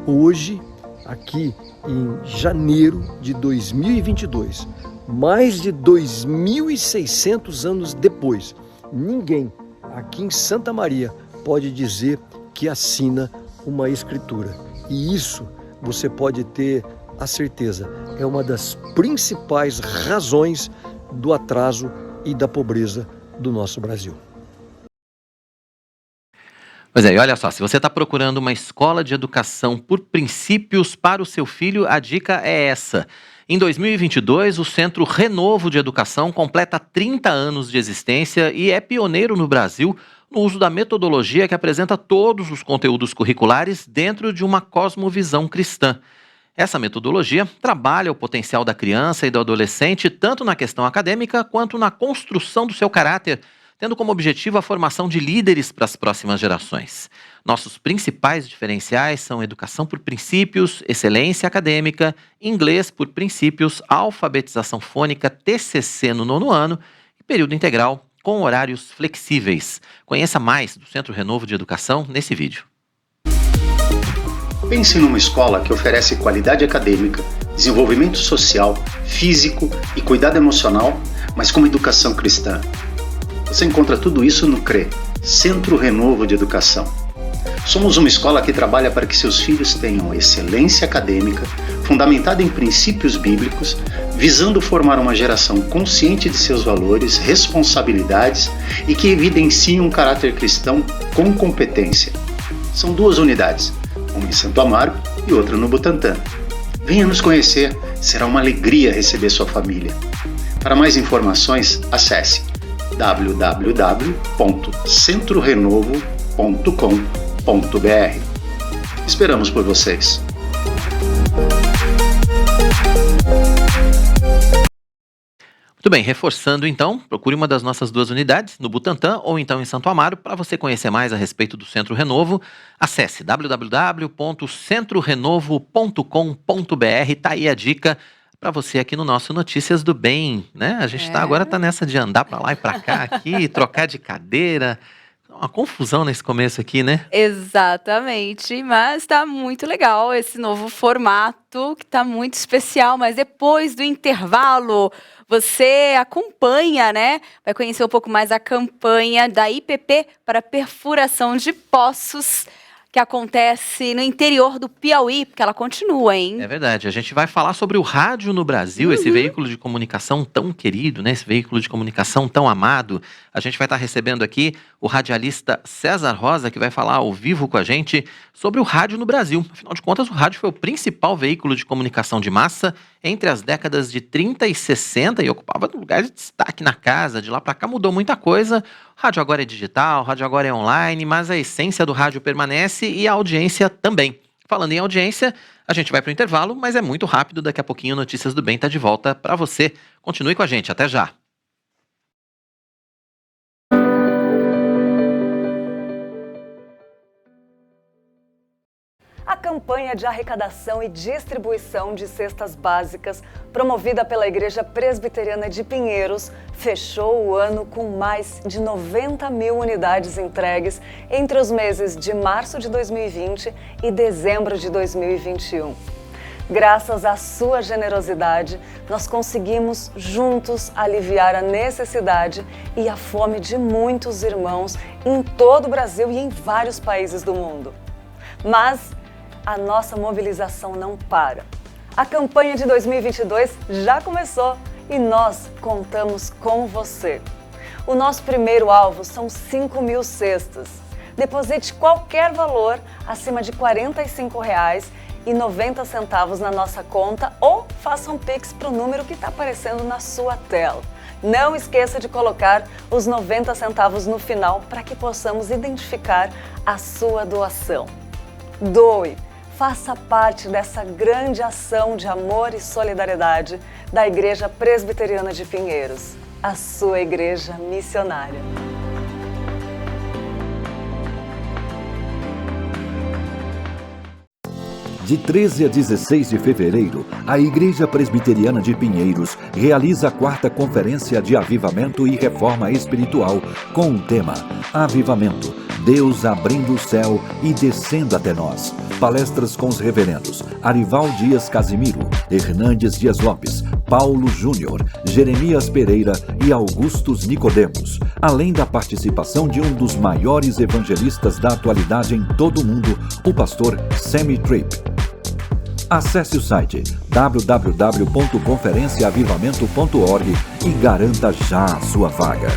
Hoje, aqui em janeiro de 2022, mais de 2.600 anos depois, ninguém aqui em Santa Maria pode dizer que assina uma Escritura. E isso você pode ter a certeza, é uma das principais razões do atraso e da pobreza do nosso Brasil. Pois é, e olha só, se você está procurando uma escola de educação por princípios para o seu filho, a dica é essa. Em 2022, o Centro Renovo de Educação completa 30 anos de existência e é pioneiro no Brasil no uso da metodologia que apresenta todos os conteúdos curriculares dentro de uma cosmovisão cristã. Essa metodologia trabalha o potencial da criança e do adolescente tanto na questão acadêmica quanto na construção do seu caráter, tendo como objetivo a formação de líderes para as próximas gerações. Nossos principais diferenciais são educação por princípios, excelência acadêmica, inglês por princípios, alfabetização fônica, TCC no 9º ano e período integral com horários flexíveis. Conheça mais do Centro Renovo de Educação nesse vídeo. Pense numa escola que oferece qualidade acadêmica, desenvolvimento social, físico e cuidado emocional, mas com uma educação cristã. Você encontra tudo isso no CRE, Centro Renovo de Educação. Somos uma escola que trabalha para que seus filhos tenham excelência acadêmica, fundamentada em princípios bíblicos, visando formar uma geração consciente de seus valores, responsabilidades e que evidencie um caráter cristão com competência. São 2 unidades, uma em Santo Amaro e outra no Butantã. Venha nos conhecer, será uma alegria receber sua família. Para mais informações, acesse www.centrorenovo.com.br. Esperamos por vocês! Muito bem, reforçando então, procure uma das nossas 2 unidades, no Butantã ou então em Santo Amaro. Para você conhecer mais a respeito do Centro Renovo, acesse www.centrorenovo.com.br. Tá aí a dica para você aqui no nosso Notícias do Bem, né? A gente agora tá nessa de andar para lá e para cá aqui, trocar de cadeira. Uma confusão nesse começo aqui, né? Exatamente, mas tá muito legal esse novo formato, que tá muito especial, mas depois do intervalo, você acompanha, né? Vai conhecer um pouco mais a campanha da IPP para perfuração de poços, que acontece no interior do Piauí, porque ela continua, hein? É verdade, a gente vai falar sobre o rádio no Brasil, esse veículo de comunicação tão querido, né? Esse veículo de comunicação tão amado. A gente vai estar recebendo aqui o radialista César Rosa, que vai falar ao vivo com a gente sobre o rádio no Brasil. Afinal de contas, o rádio foi o principal veículo de comunicação de massa entre as décadas de 30 e 60 e ocupava um lugar de destaque na casa. De lá para cá mudou muita coisa. O rádio agora é digital, o rádio agora é online, mas a essência do rádio permanece e a audiência também. Falando em audiência, a gente vai para o intervalo, mas é muito rápido. Daqui a pouquinho Notícias do Bem está de volta para você. Continue com a gente, até já. A campanha de arrecadação e distribuição de cestas básicas, promovida pela Igreja Presbiteriana de Pinheiros, fechou o ano com mais de 90 mil unidades entregues entre os meses de março de 2020 e dezembro de 2021. Graças à sua generosidade, nós conseguimos juntos aliviar a necessidade e a fome de muitos irmãos em todo o Brasil e em vários países do mundo. Mas a nossa mobilização não para. A campanha de 2022 já começou e nós contamos com você. O nosso primeiro alvo são 5.000 cestas. Deposite qualquer valor acima de R$ 45,90 na nossa conta ou faça um Pix para o número que está aparecendo na sua tela. Não esqueça de colocar os 90 centavos no final para que possamos identificar a sua doação. Doe! Faça parte dessa grande ação de amor e solidariedade da Igreja Presbiteriana de Pinheiros, a sua igreja missionária. De 13 a 16 de fevereiro, a Igreja Presbiteriana de Pinheiros realiza a 4ª Conferência de Avivamento e Reforma Espiritual com o tema Avivamento, Deus abrindo o céu e descendo até nós. Palestras com os reverendos Arival Dias Casimiro, Hernandes Dias Lopes, Paulo Júnior, Jeremias Pereira e Augustus Nicodemos, além da participação de um dos maiores evangelistas da atualidade em todo o mundo, o pastor Sammy Tripp. Acesse o site www.conferenciaavivamento.org e garanta já a sua vaga.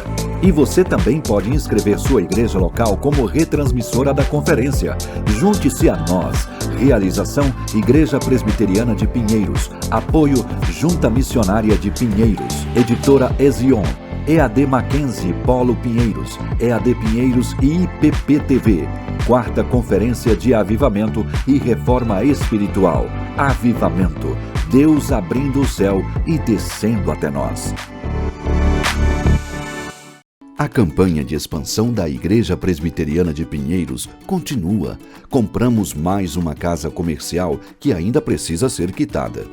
E você também pode inscrever sua igreja local como retransmissora da conferência. Junte-se a nós. Realização Igreja Presbiteriana de Pinheiros. Apoio Junta Missionária de Pinheiros. Editora Ezion. EAD Mackenzie Polo Pinheiros. EAD Pinheiros e IPP-TV. 4ª Conferência de Avivamento e Reforma Espiritual. Avivamento. Deus abrindo o céu e descendo até nós. A campanha de expansão da Igreja Presbiteriana de Pinheiros continua. Compramos mais uma casa comercial que ainda precisa ser quitada.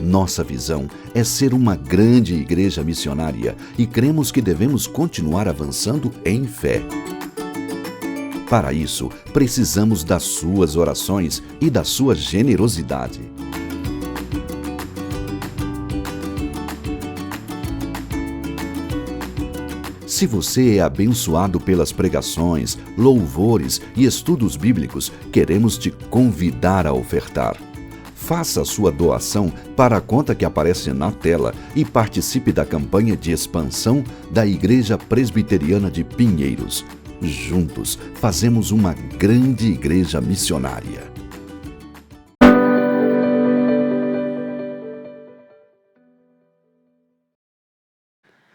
Nossa visão é ser uma grande igreja missionária e cremos que devemos continuar avançando em fé. Para isso, precisamos das suas orações e da sua generosidade. Se você é abençoado pelas pregações, louvores e estudos bíblicos, queremos te convidar a ofertar. Faça a sua doação para a conta que aparece na tela e participe da campanha de expansão da Igreja Presbiteriana de Pinheiros. Juntos, fazemos uma grande igreja missionária.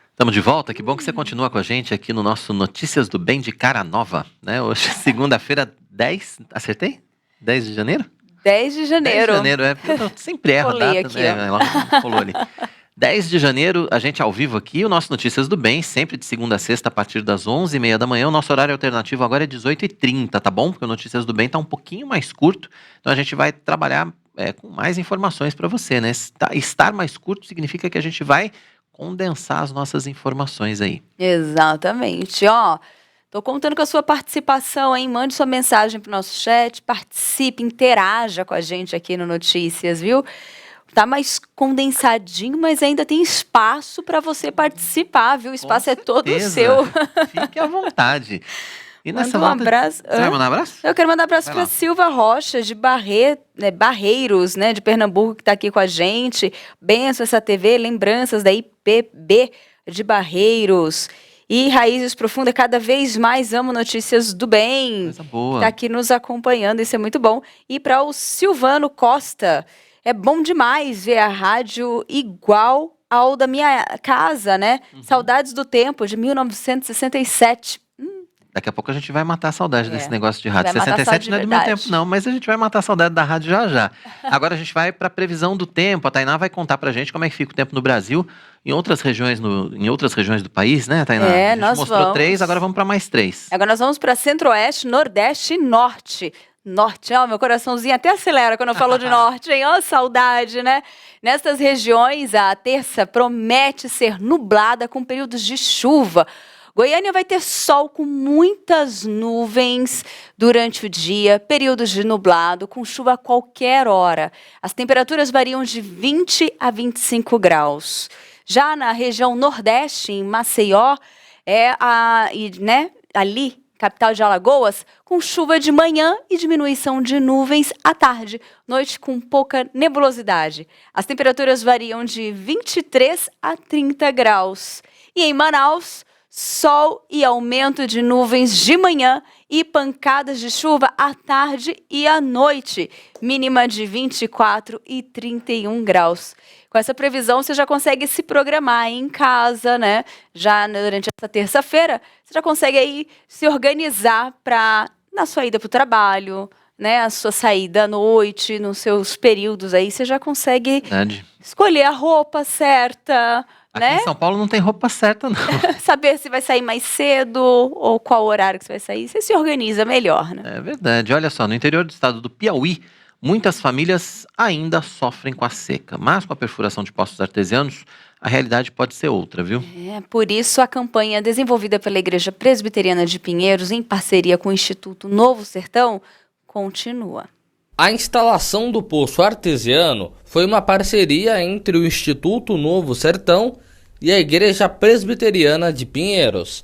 Estamos de volta, que bom que você continua com a gente aqui no nosso Notícias do Bem de Cara Nova, né? Hoje é segunda-feira, 10, acertei? 10 de janeiro? 10 de janeiro. 10 de janeiro, eu sempre erro a Colei data, aqui, né? Ela colou ali. 10 de janeiro, a gente ao vivo aqui, o nosso Notícias do Bem, sempre de segunda a sexta, a partir das 11h30 da manhã. O nosso horário alternativo agora é 18h30, tá bom? Porque o Notícias do Bem tá um pouquinho mais curto, então a gente vai trabalhar com mais informações para você, né? Estar mais curto significa que a gente vai condensar as nossas informações aí. Exatamente, ó. Tô contando com a sua participação, hein? Mande sua mensagem pro nosso chat, participe, interaja com a gente aqui no Notícias, viu? Tá mais condensadinho, mas ainda tem espaço para você participar, viu? O espaço é todo seu. Fique à vontade. E nessa Manda um abraço. Você vai mandar um abraço? Eu quero mandar um abraço para Silva Rocha, de Barreiros, né, de Pernambuco, que está aqui com a gente. Benção essa TV, lembranças da IPB de Barreiros. E Raízes Profundas, cada vez mais amo Notícias do Bem. Coisa boa. Está aqui nos acompanhando, isso é muito bom. E para o Silvano Costa, é bom demais ver a rádio igual ao da minha casa, né? Saudades do tempo, de 1967. Daqui a pouco a gente vai matar a saudade desse negócio de rádio. Vai matar a 67 saudade não é de do meu verdade. tempo, não, mas a gente vai matar a saudade da rádio já já. Agora a gente vai para a previsão do tempo. A Tainá vai contar pra gente como é que fica o tempo no Brasil, em outras regiões do país, né, Tainá? É, a gente nós mostrou vamos. 3, agora vamos para mais 3. Agora nós vamos para Centro-Oeste, Nordeste e Norte. Norte, ó, meu coraçãozinho até acelera quando eu falo de Norte, hein? Ó, saudade, né? Nestas regiões, a terça promete ser nublada com períodos de chuva. Goiânia vai ter sol com muitas nuvens durante o dia, períodos de nublado, com chuva a qualquer hora. As temperaturas variam de 20 a 25 graus. Já na região Nordeste, em Maceió, ali, capital de Alagoas, com chuva de manhã e diminuição de nuvens à tarde. Noite com pouca nebulosidade. As temperaturas variam de 23 a 30 graus. E em Manaus, sol e aumento de nuvens de manhã e pancadas de chuva à tarde e à noite, mínima de 24 e 31 graus. Com essa previsão, você já consegue se programar em casa, né? Já durante essa terça-feira, você já consegue aí se organizar para na sua ida para o trabalho, né? A sua saída à noite, nos seus períodos aí, você já consegue escolher a roupa certa, Aqui né? em São Paulo não tem roupa certa, não. Saber se vai sair mais cedo ou qual horário que você vai sair. Você se organiza melhor, né? É verdade. Olha só, no interior do estado do Piauí, muitas famílias ainda sofrem com a seca. Mas com a perfuração de poços artesianos, a realidade pode ser outra, viu? Por isso, a campanha desenvolvida pela Igreja Presbiteriana de Pinheiros, em parceria com o Instituto Novo Sertão, continua. A instalação do poço artesiano foi uma parceria entre o Instituto Novo Sertão e a Igreja Presbiteriana de Pinheiros.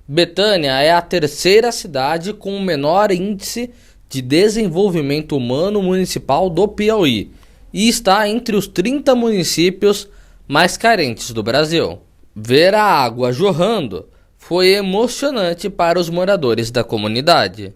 Betânia é a terceira cidade com o menor índice de desenvolvimento humano municipal do Piauí e está entre os 30 municípios mais carentes do Brasil. Ver a água jorrando foi emocionante para os moradores da comunidade.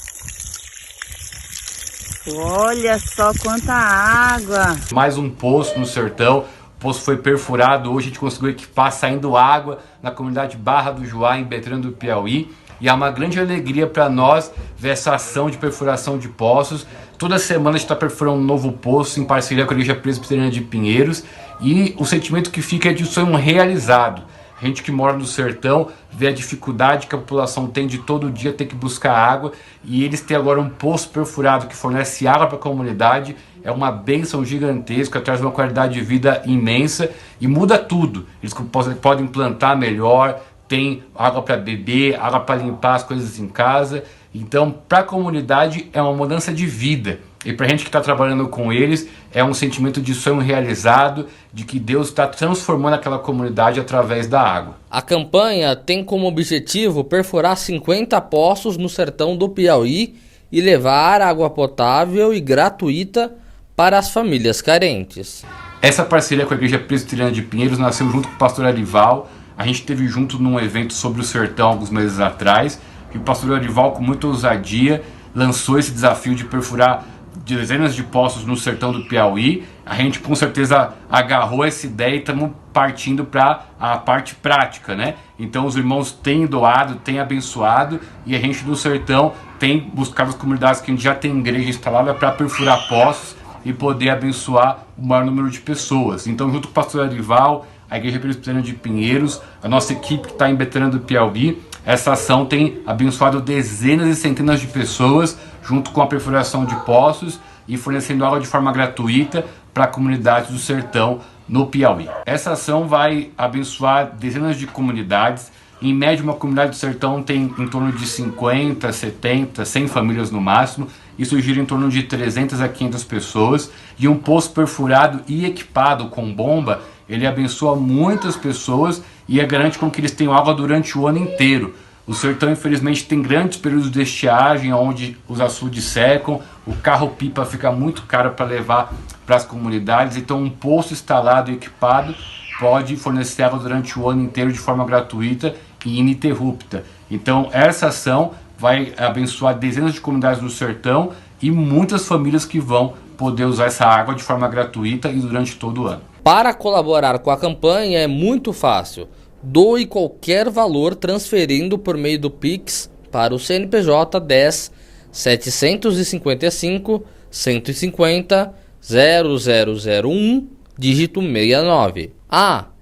Olha só quanta água! Mais um poço no sertão. O poço foi perfurado. Hoje a gente conseguiu equipar saindo água na comunidade Barra do Juá, em Betânia do Piauí. E é uma grande alegria para nós ver essa ação de perfuração de poços. Toda semana a gente está perfurando um novo poço em parceria com a Igreja Presbiteriana de Pinheiros. E o sentimento que fica é de sonho realizado. A gente que mora no sertão vê a dificuldade que a população tem de todo dia ter que buscar água, e eles têm agora um poço perfurado que fornece água para a comunidade. É uma bênção gigantesca, traz uma qualidade de vida imensa e muda tudo. Eles podem plantar melhor, tem água para beber, água para limpar as coisas em casa. Então, para a comunidade é uma mudança de vida. E para a gente que está trabalhando com eles, é um sentimento de sonho realizado, de que Deus está transformando aquela comunidade através da água. A campanha tem como objetivo perfurar 50 poços no sertão do Piauí e levar água potável e gratuita para as famílias carentes. Essa parceria com a Igreja Presbiteriana de Pinheiros nasceu junto com o pastor Arival. A gente esteve junto num evento sobre o sertão alguns meses atrás, e o pastor Arival, com muita ousadia, lançou esse desafio de perfurar dezenas de poços no sertão do Piauí. A gente com certeza agarrou essa ideia e estamos partindo para a parte prática, né? Então os irmãos têm doado, têm abençoado, e a gente do sertão tem buscado as comunidades que a gente já tem igreja instalada para perfurar poços e poder abençoar o maior número de pessoas. Então, junto com o pastor Arival, a Igreja Presbiteriana de Pinheiros, a nossa equipe que está em Betânia do Piauí, essa ação tem abençoado dezenas e centenas de pessoas, junto com a perfuração de poços e fornecendo água de forma gratuita para a comunidade do sertão no Piauí. Essa ação vai abençoar dezenas de comunidades. Em média, uma comunidade do sertão tem em torno de 50, 70, 100 famílias no máximo. Isso gira em torno de 300 a 500 pessoas. E um poço perfurado e equipado com bomba, ele abençoa muitas pessoas e garante com que eles tenham água durante o ano inteiro. O sertão, infelizmente, tem grandes períodos de estiagem, onde os açudes secam, o carro-pipa fica muito caro para levar para as comunidades. Então, um poço instalado e equipado pode fornecer água durante o ano inteiro de forma gratuita e ininterrupta. Então, essa ação vai abençoar dezenas de comunidades no sertão e muitas famílias que vão poder usar essa água de forma gratuita e durante todo o ano. Para colaborar com a campanha é muito fácil. Doe qualquer valor transferindo por meio do Pix para o CNPJ 10 755 150 0001, dígito 69.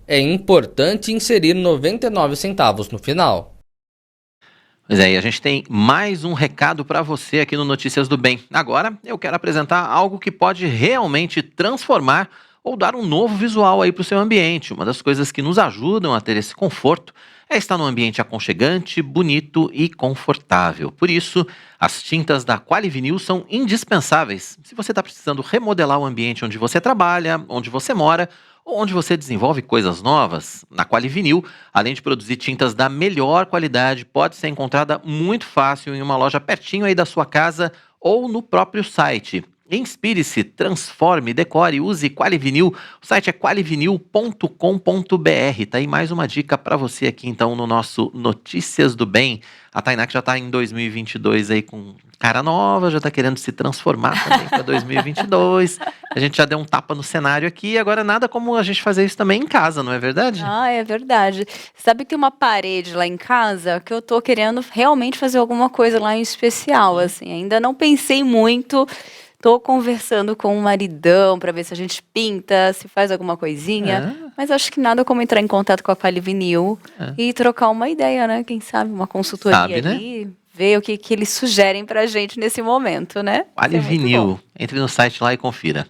É importante inserir 99 centavos no final. Pois é, e a gente tem mais um recado para você aqui no Notícias do Bem. Agora eu quero apresentar algo que pode realmente transformar ou dar um novo visual aí para o seu ambiente. Uma das coisas que nos ajudam a ter esse conforto é estar num ambiente aconchegante, bonito e confortável. Por isso, as tintas da Qualivinil são indispensáveis. Se você está precisando remodelar o ambiente onde você trabalha, onde você mora, ou onde você desenvolve coisas novas, na Qualivinil, além de produzir tintas da melhor qualidade, pode ser encontrada muito fácil em uma loja pertinho aí da sua casa ou no próprio site. Inspire-se, transforme, decore, use Qualivinil. O site é qualivinil.com.br. Tá aí mais uma dica para você aqui, então, no nosso Notícias do Bem. A Tainá, que já tá em 2022 aí com cara nova, já tá querendo se transformar também para 2022. A gente já deu um tapa no cenário aqui, agora nada como a gente fazer isso também em casa, não é verdade? Ah, é verdade. Sabe que tem uma parede lá em casa que eu tô querendo realmente fazer alguma coisa lá em especial, assim. Ainda não pensei muito. Tô conversando com o maridão para ver se a gente pinta, se faz alguma coisinha. Mas acho que nada como entrar em contato com a Qualivinil e trocar uma ideia, né? Quem sabe uma consultoria ali, ver o que eles sugerem pra gente nesse momento, né? Qualivinil. Entre no site lá e confira.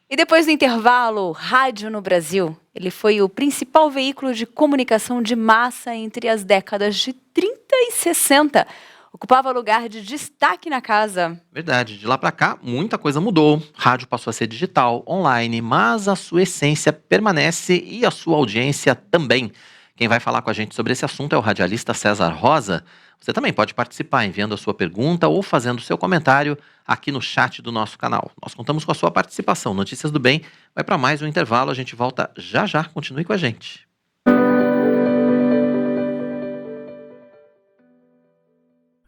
E depois do intervalo, rádio no Brasil. Ele foi o principal veículo de comunicação de massa entre as décadas de 30 e 60. Ocupava lugar de destaque na casa. Verdade, de lá para cá muita coisa mudou. Rádio passou a ser digital, online, mas a sua essência permanece e a sua audiência também. Quem vai falar com a gente sobre esse assunto é o radialista César Rosa. Você também pode participar enviando a sua pergunta ou fazendo o seu comentário aqui no chat do nosso canal. Nós contamos com a sua participação. Notícias do Bem vai para mais um intervalo, a gente volta já já. Continue com a gente.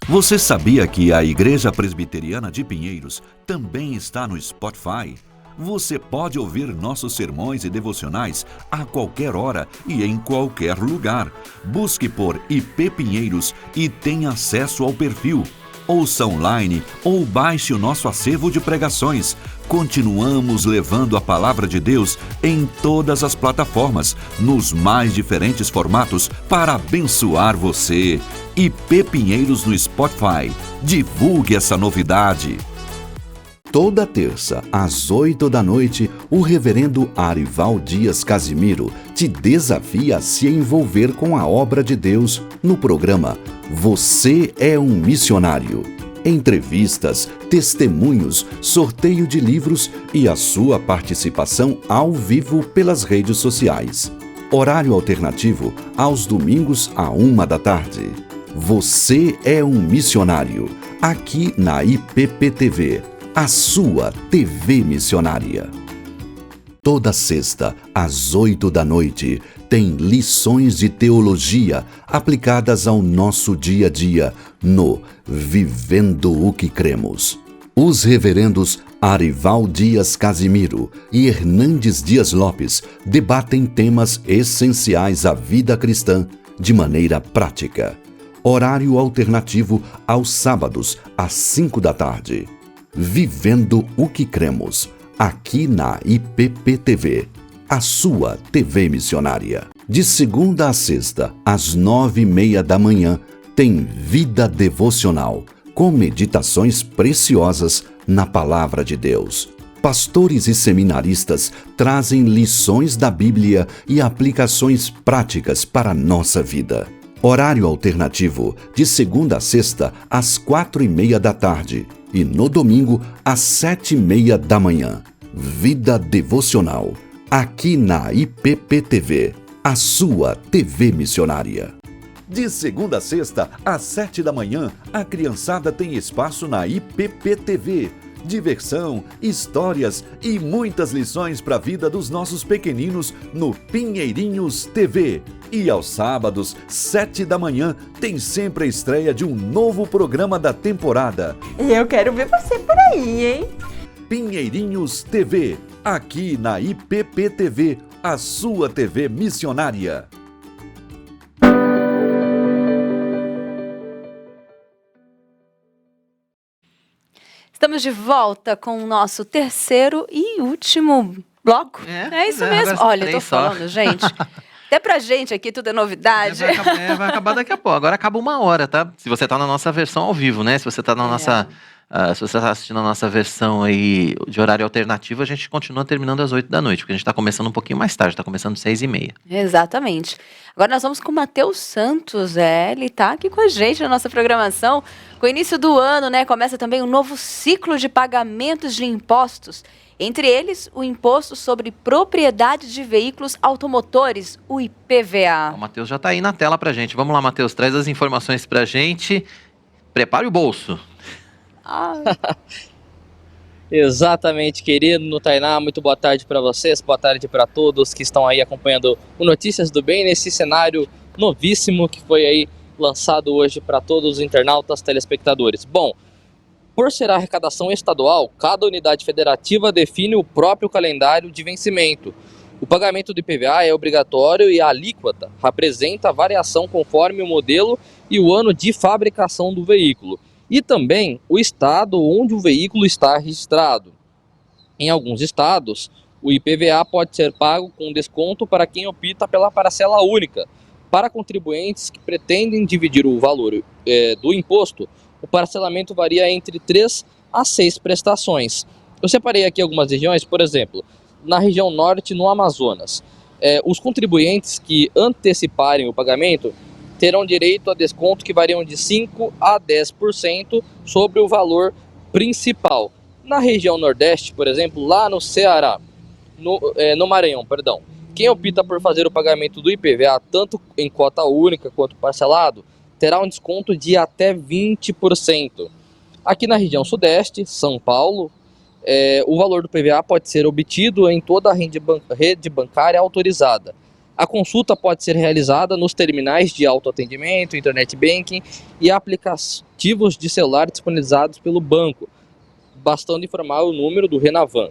Você sabia que a Igreja Presbiteriana de Pinheiros também está no Spotify? Você pode ouvir nossos sermões e devocionais a qualquer hora e em qualquer lugar. Busque por IP Pinheiros e tenha acesso ao perfil. Ouça online ou baixe o nosso acervo de pregações. Continuamos levando a palavra de Deus em todas as plataformas, nos mais diferentes formatos, para abençoar você. IP Pinheiros no Spotify. Divulgue essa novidade. Toda terça, às 8 da noite, o reverendo Arival Dias Casimiro te desafia a se envolver com a obra de Deus no programa Você é um Missionário. Entrevistas, testemunhos, sorteio de livros e a sua participação ao vivo pelas redes sociais. Horário alternativo aos domingos à 1 da tarde. Você é um Missionário, aqui na IPPTV. A sua TV missionária. Toda sexta, às 8 da noite, tem lições de teologia aplicadas ao nosso dia a dia no Vivendo o que Cremos. Os reverendos Arival Dias Casimiro e Hernandes Dias Lopes debatem temas essenciais à vida cristã de maneira prática. Horário alternativo aos sábados, às 5 da tarde. Vivendo o que Cremos, aqui na IPPTV, a sua TV missionária. De segunda a sexta, às 9h30 da manhã, tem Vida Devocional, com meditações preciosas na Palavra de Deus. Pastores e seminaristas trazem lições da Bíblia e aplicações práticas para a nossa vida. Horário alternativo, de segunda a sexta, às 4h30 da tarde. E no domingo, às 7h30 da manhã. Vida Devocional, aqui na IPPTV, a sua TV missionária. De segunda a sexta, às 7 da manhã, a criançada tem espaço na IPPTV. Diversão, histórias e muitas lições para a vida dos nossos pequeninos no Pinheirinhos TV. E aos sábados, 7 da manhã, tem sempre a estreia de um novo programa da temporada. E eu quero ver você por aí, hein? Pinheirinhos TV, aqui na IPPTV, a sua TV missionária. Estamos de volta com o nosso terceiro e último bloco. É isso mesmo. Olha, eu tô falando, gente. Até pra gente aqui tudo é novidade. Vai acabar daqui a pouco. Agora acaba 1 hora, tá? Se você tá na nossa versão ao vivo, né? Se você tá na nossa... se você está assistindo a nossa versão aí de horário alternativo, a gente continua terminando às 8 da noite, porque a gente está começando um pouquinho mais tarde, está começando 6h30. Exatamente. Agora nós vamos com o Matheus Santos, ele tá aqui com a gente na nossa programação. Com o início do ano, né, começa também um novo ciclo de pagamentos de impostos. Entre eles, o Imposto sobre Propriedade de Veículos Automotores, o IPVA. O Matheus já está aí na tela pra gente. Vamos lá, Matheus, traz as informações pra gente. Prepare o bolso. Exatamente, querido Tainá, muito boa tarde para vocês, boa tarde para todos que estão aí acompanhando o Notícias do Bem nesse cenário novíssimo que foi aí lançado hoje para todos os internautas, telespectadores. Bom, por ser a arrecadação estadual, cada unidade federativa define o próprio calendário de vencimento. O pagamento do IPVA é obrigatório e a alíquota representa a variação conforme o modelo e o ano de fabricação do veículo. E também o estado onde o veículo está registrado. Em alguns estados, o IPVA pode ser pago com desconto para quem opta pela parcela única. Para contribuintes que pretendem dividir o valor do imposto, o parcelamento varia entre 3 a 6 prestações. Eu separei aqui algumas regiões, por exemplo, na região norte, no Amazonas. Os contribuintes que anteciparem o pagamento terão direito a desconto que variam de 5% a 10% sobre o valor principal. Na região nordeste, por exemplo, lá no Ceará, no Maranhão, perdão, quem opta por fazer o pagamento do IPVA tanto em cota única quanto parcelado, terá um desconto de até 20%. Aqui na região sudeste, São Paulo, o valor do IPVA pode ser obtido em toda a rede bancária autorizada. A consulta pode ser realizada nos terminais de autoatendimento, internet banking e aplicativos de celular disponibilizados pelo banco, bastando informar o número do Renavan.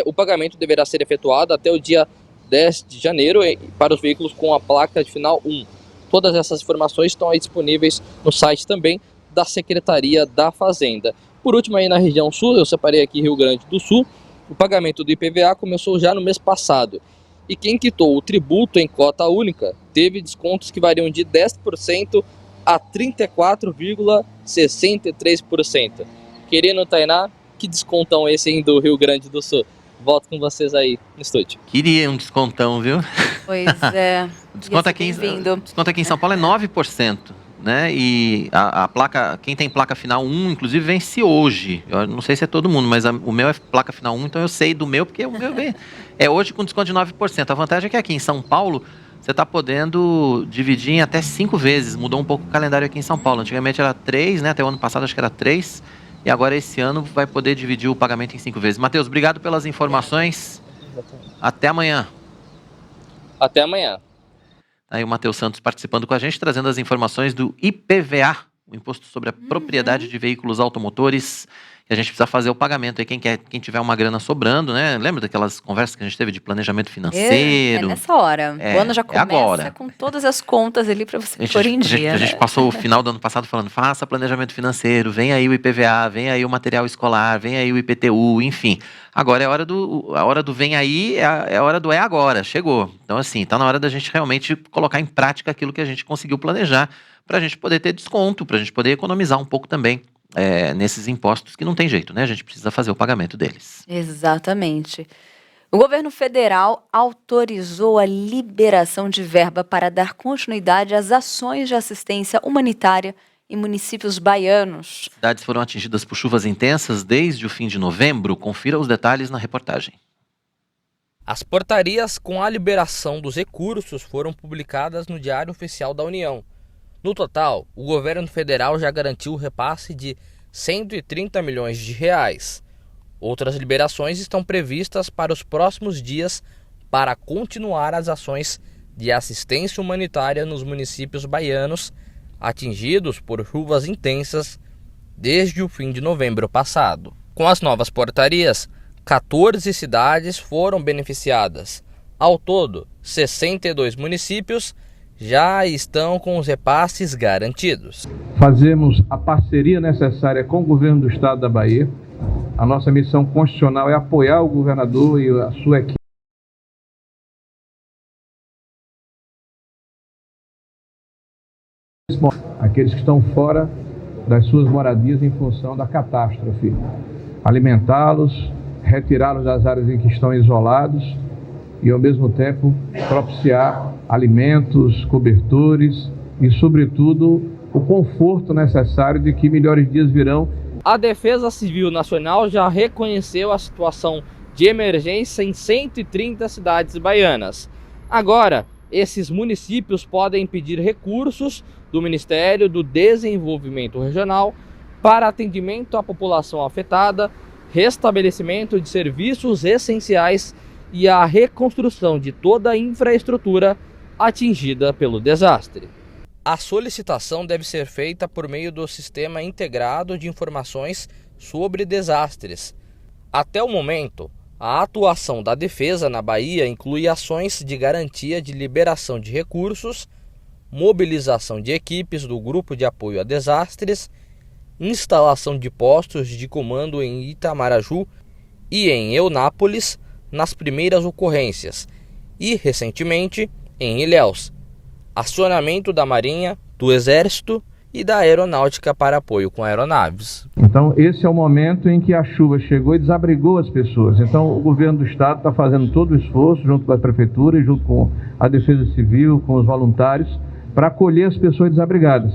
O pagamento deverá ser efetuado até o dia 10 de janeiro para os veículos com a placa de final 1. Todas essas informações estão aí disponíveis no site também da Secretaria da Fazenda. Por último, aí na região sul, eu separei aqui Rio Grande do Sul, o pagamento do IPVA começou já no mês passado. E quem quitou o tributo em cota única teve descontos que variam de 10% a 34,63%. Querendo, Tainá, que descontão esse aí do Rio Grande do Sul? Volto com vocês aí no estúdio. Queria um descontão, viu? Pois é. O desconto aqui em São Paulo é 9%. Né? E a placa, quem tem placa final 1, inclusive, vence hoje. Eu não sei se é todo mundo, mas o meu é placa final 1, então eu sei do meu, porque o meu é hoje com desconto de 9%. A vantagem é que aqui em São Paulo, você está podendo dividir em até 5 vezes. Mudou um pouco o calendário aqui em São Paulo. Antigamente era 3, né? Até o ano passado acho que era 3. E agora esse ano vai poder dividir o pagamento em 5 vezes. Matheus, obrigado pelas informações. Até amanhã. Até amanhã. Aí o Matheus Santos participando com a gente, trazendo as informações do IPVA, o Imposto sobre a Propriedade de Veículos Automotores. E a gente precisa fazer o pagamento aí, quem tiver uma grana sobrando, né? Lembra daquelas conversas que a gente teve de planejamento financeiro? É nessa hora. O ano já começa agora. Com todas as contas ali para você pôr em dia. A gente passou o final do ano passado falando, faça planejamento financeiro, vem aí o IPVA, vem aí o material escolar, vem aí o IPTU, enfim. Agora é a hora do vem aí, é a hora do agora, chegou. Então assim, tá na hora da gente realmente colocar em prática aquilo que a gente conseguiu planejar, para a gente poder ter desconto, para a gente poder economizar um pouco também. Nesses impostos que não tem jeito, né? A gente precisa fazer o pagamento deles. Exatamente. O governo federal autorizou a liberação de verba para dar continuidade às ações de assistência humanitária em municípios baianos. Cidades foram atingidas por chuvas intensas desde o fim de novembro. Confira os detalhes na reportagem. As portarias com a liberação dos recursos foram publicadas no Diário Oficial da União. No total, o governo federal já garantiu o repasse de 130 milhões de reais. Outras liberações estão previstas para os próximos dias para continuar as ações de assistência humanitária nos municípios baianos atingidos por chuvas intensas desde o fim de novembro passado. Com as novas portarias, 14 cidades foram beneficiadas. Ao todo, 62 municípios já estão com os repasses garantidos. Fazemos a parceria necessária com o governo do estado da Bahia. A nossa missão constitucional é apoiar o governador e a sua equipe. Aqueles que estão fora das suas moradias em função da catástrofe. Alimentá-los, retirá-los das áreas em que estão isolados e, ao mesmo tempo, propiciar alimentos, cobertores e, sobretudo, o conforto necessário de que melhores dias virão. A Defesa Civil Nacional já reconheceu a situação de emergência em 130 cidades baianas. Agora, esses municípios podem pedir recursos do Ministério do Desenvolvimento Regional para atendimento à população afetada restabelecimento de serviços essenciais e a reconstrução de toda a infraestrutura atingida pelo desastre. A solicitação deve ser feita por meio do Sistema Integrado de Informações sobre Desastres. Até o momento, a atuação da Defesa na Bahia inclui ações de garantia de liberação de recursos, mobilização de equipes do Grupo de Apoio a Desastres, instalação de postos de comando em Itamaraju e em Eunápolis nas primeiras ocorrências e, recentemente, em Ilhéus, acionamento da Marinha, do Exército e da Aeronáutica para apoio com aeronaves. Então esse é o momento em que a chuva chegou e desabrigou as pessoas. Então o governo do estado está fazendo todo o esforço, junto com a prefeitura e junto com a Defesa Civil, com os voluntários, para acolher as pessoas desabrigadas,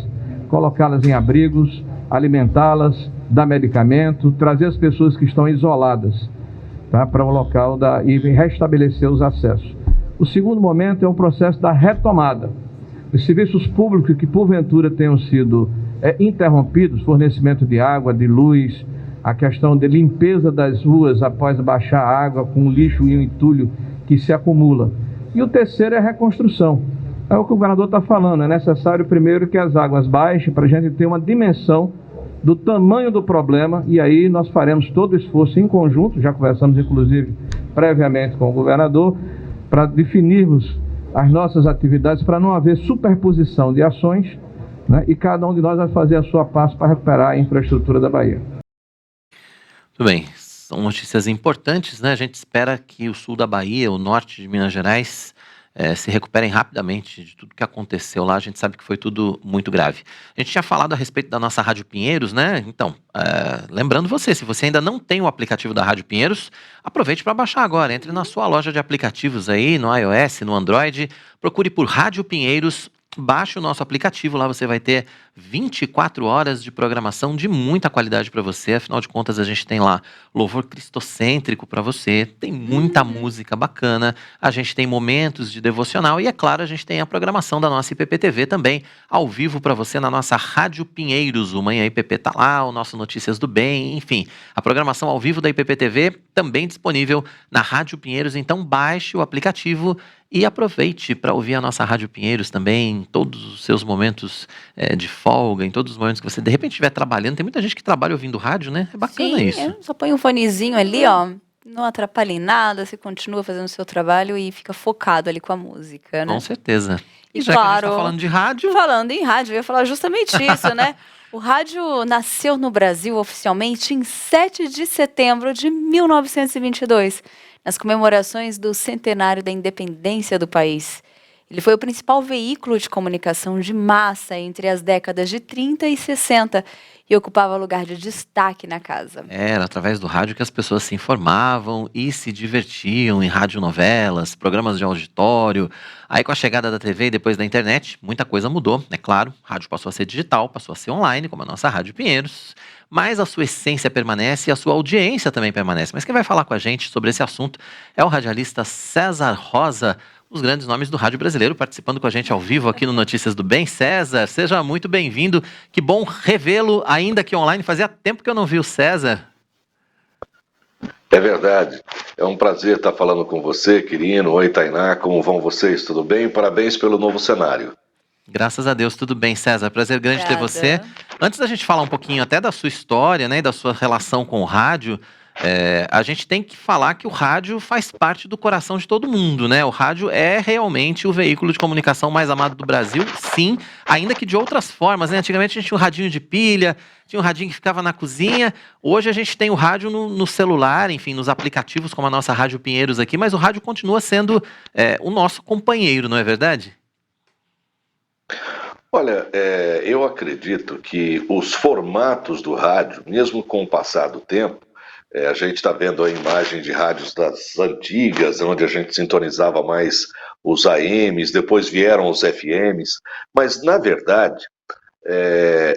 colocá-las em abrigos, alimentá-las, dar medicamento, trazer as pessoas que estão isoladas, tá, para o local e restabelecer os acessos. O segundo momento é o processo da retomada. Os serviços públicos que porventura tenham sido interrompidos, fornecimento de água, de luz, a questão de limpeza das ruas após baixar a água com o lixo e o entulho que se acumula. E o terceiro é a reconstrução. É o que o governador está falando, é necessário primeiro que as águas baixem para a gente ter uma dimensão do tamanho do problema, e aí nós faremos todo o esforço em conjunto, já conversamos inclusive previamente com o governador, para definirmos as nossas atividades para não haver superposição de ações, né? E cada um de nós vai fazer a sua parte para recuperar a infraestrutura da Bahia. Tudo bem, são notícias importantes, né? A gente espera que o sul da Bahia, o norte de Minas Gerais, se recuperem rapidamente de tudo que aconteceu lá. A gente sabe que foi tudo muito grave. A gente tinha falado a respeito da nossa Rádio Pinheiros, né? Então, lembrando você, se você ainda não tem o aplicativo da Rádio Pinheiros, aproveite para baixar agora. Entre na sua loja de aplicativos aí, no iOS, no Android, procure por Rádio Pinheiros, baixe o nosso aplicativo, lá você vai ter 24 horas de programação de muita qualidade para você. Afinal de contas, a gente tem lá louvor cristocêntrico para você, tem muita música bacana, a gente tem momentos de devocional e, é claro, a gente tem a programação da nossa IPP-TV também, ao vivo para você na nossa Rádio Pinheiros. O Manhã IPP tá lá, o nosso Notícias do Bem, enfim, a programação ao vivo da IPP-TV também disponível na Rádio Pinheiros. Então baixe o aplicativo e aproveite para ouvir a nossa Rádio Pinheiros também em todos os seus momentos de folga, em todos os momentos que você de repente estiver trabalhando. Tem muita gente que trabalha ouvindo rádio, né? É bacana. Sim, isso. Só põe um fonezinho ali, ó, não atrapalha em nada, você continua fazendo o seu trabalho e fica focado ali com a música, né? Com certeza. E já claro, que a gente tá falando de rádio... Falando em rádio, eu ia falar justamente isso, né? O rádio nasceu no Brasil oficialmente em 7 de setembro de 1922, nas comemorações do centenário da independência do país. Ele foi o principal veículo de comunicação de massa entre as décadas de 30 e 60 e ocupava lugar de destaque na casa. Era através do rádio que as pessoas se informavam e se divertiam em radionovelas, programas de auditório. Aí, com a chegada da TV e depois da internet, muita coisa mudou, é claro. O rádio passou a ser digital, passou a ser online, como a nossa Rádio Pinheiros. Mas a sua essência permanece e a sua audiência também permanece. Mas quem vai falar com a gente sobre esse assunto é o radialista César Rosa, os grandes nomes do rádio brasileiro, participando com a gente ao vivo aqui no Notícias do Bem. César, seja muito bem-vindo. Que bom revê-lo, ainda que online. Fazia tempo que eu não vi o César. É verdade. É um prazer estar falando com você, Quirino. Oi, Tainá. Como vão vocês? Tudo bem? Parabéns pelo novo cenário. Graças a Deus, tudo bem, César. Prazer grande ter você. Antes da gente falar um pouquinho até da sua história, né, e da sua relação com o rádio, a gente tem que falar que o rádio faz parte do coração de todo mundo, né? O rádio é realmente o veículo de comunicação mais amado do Brasil, sim, ainda que de outras formas, né? Antigamente a gente tinha um radinho de pilha, tinha um radinho que ficava na cozinha. Hoje a gente tem o rádio no celular, enfim, nos aplicativos como a nossa Rádio Pinheiros aqui, mas o rádio continua sendo o nosso companheiro, não é verdade? Olha, eu acredito que os formatos do rádio, mesmo com o passar do tempo, a gente está vendo a imagem de rádios das antigas, onde a gente sintonizava mais os AMs, depois vieram os FMs, mas na verdade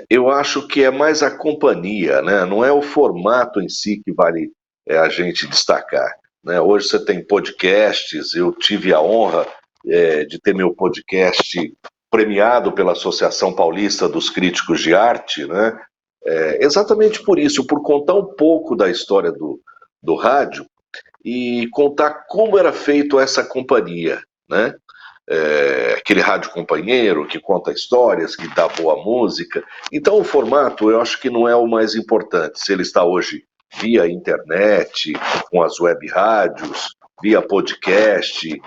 eu acho que é mais a companhia, né? Não é o formato em si que vale a gente destacar, né? Hoje você tem podcasts, eu tive a honra de ter meu podcast premiado pela Associação Paulista dos Críticos de Arte, né? Exatamente por isso, por contar um pouco da história do rádio e contar como era feito essa companhia, né? Aquele rádio companheiro que conta histórias, que dá boa música. Então o formato eu acho que não é o mais importante. Se ele está hoje via internet, com as web rádios, via podcast,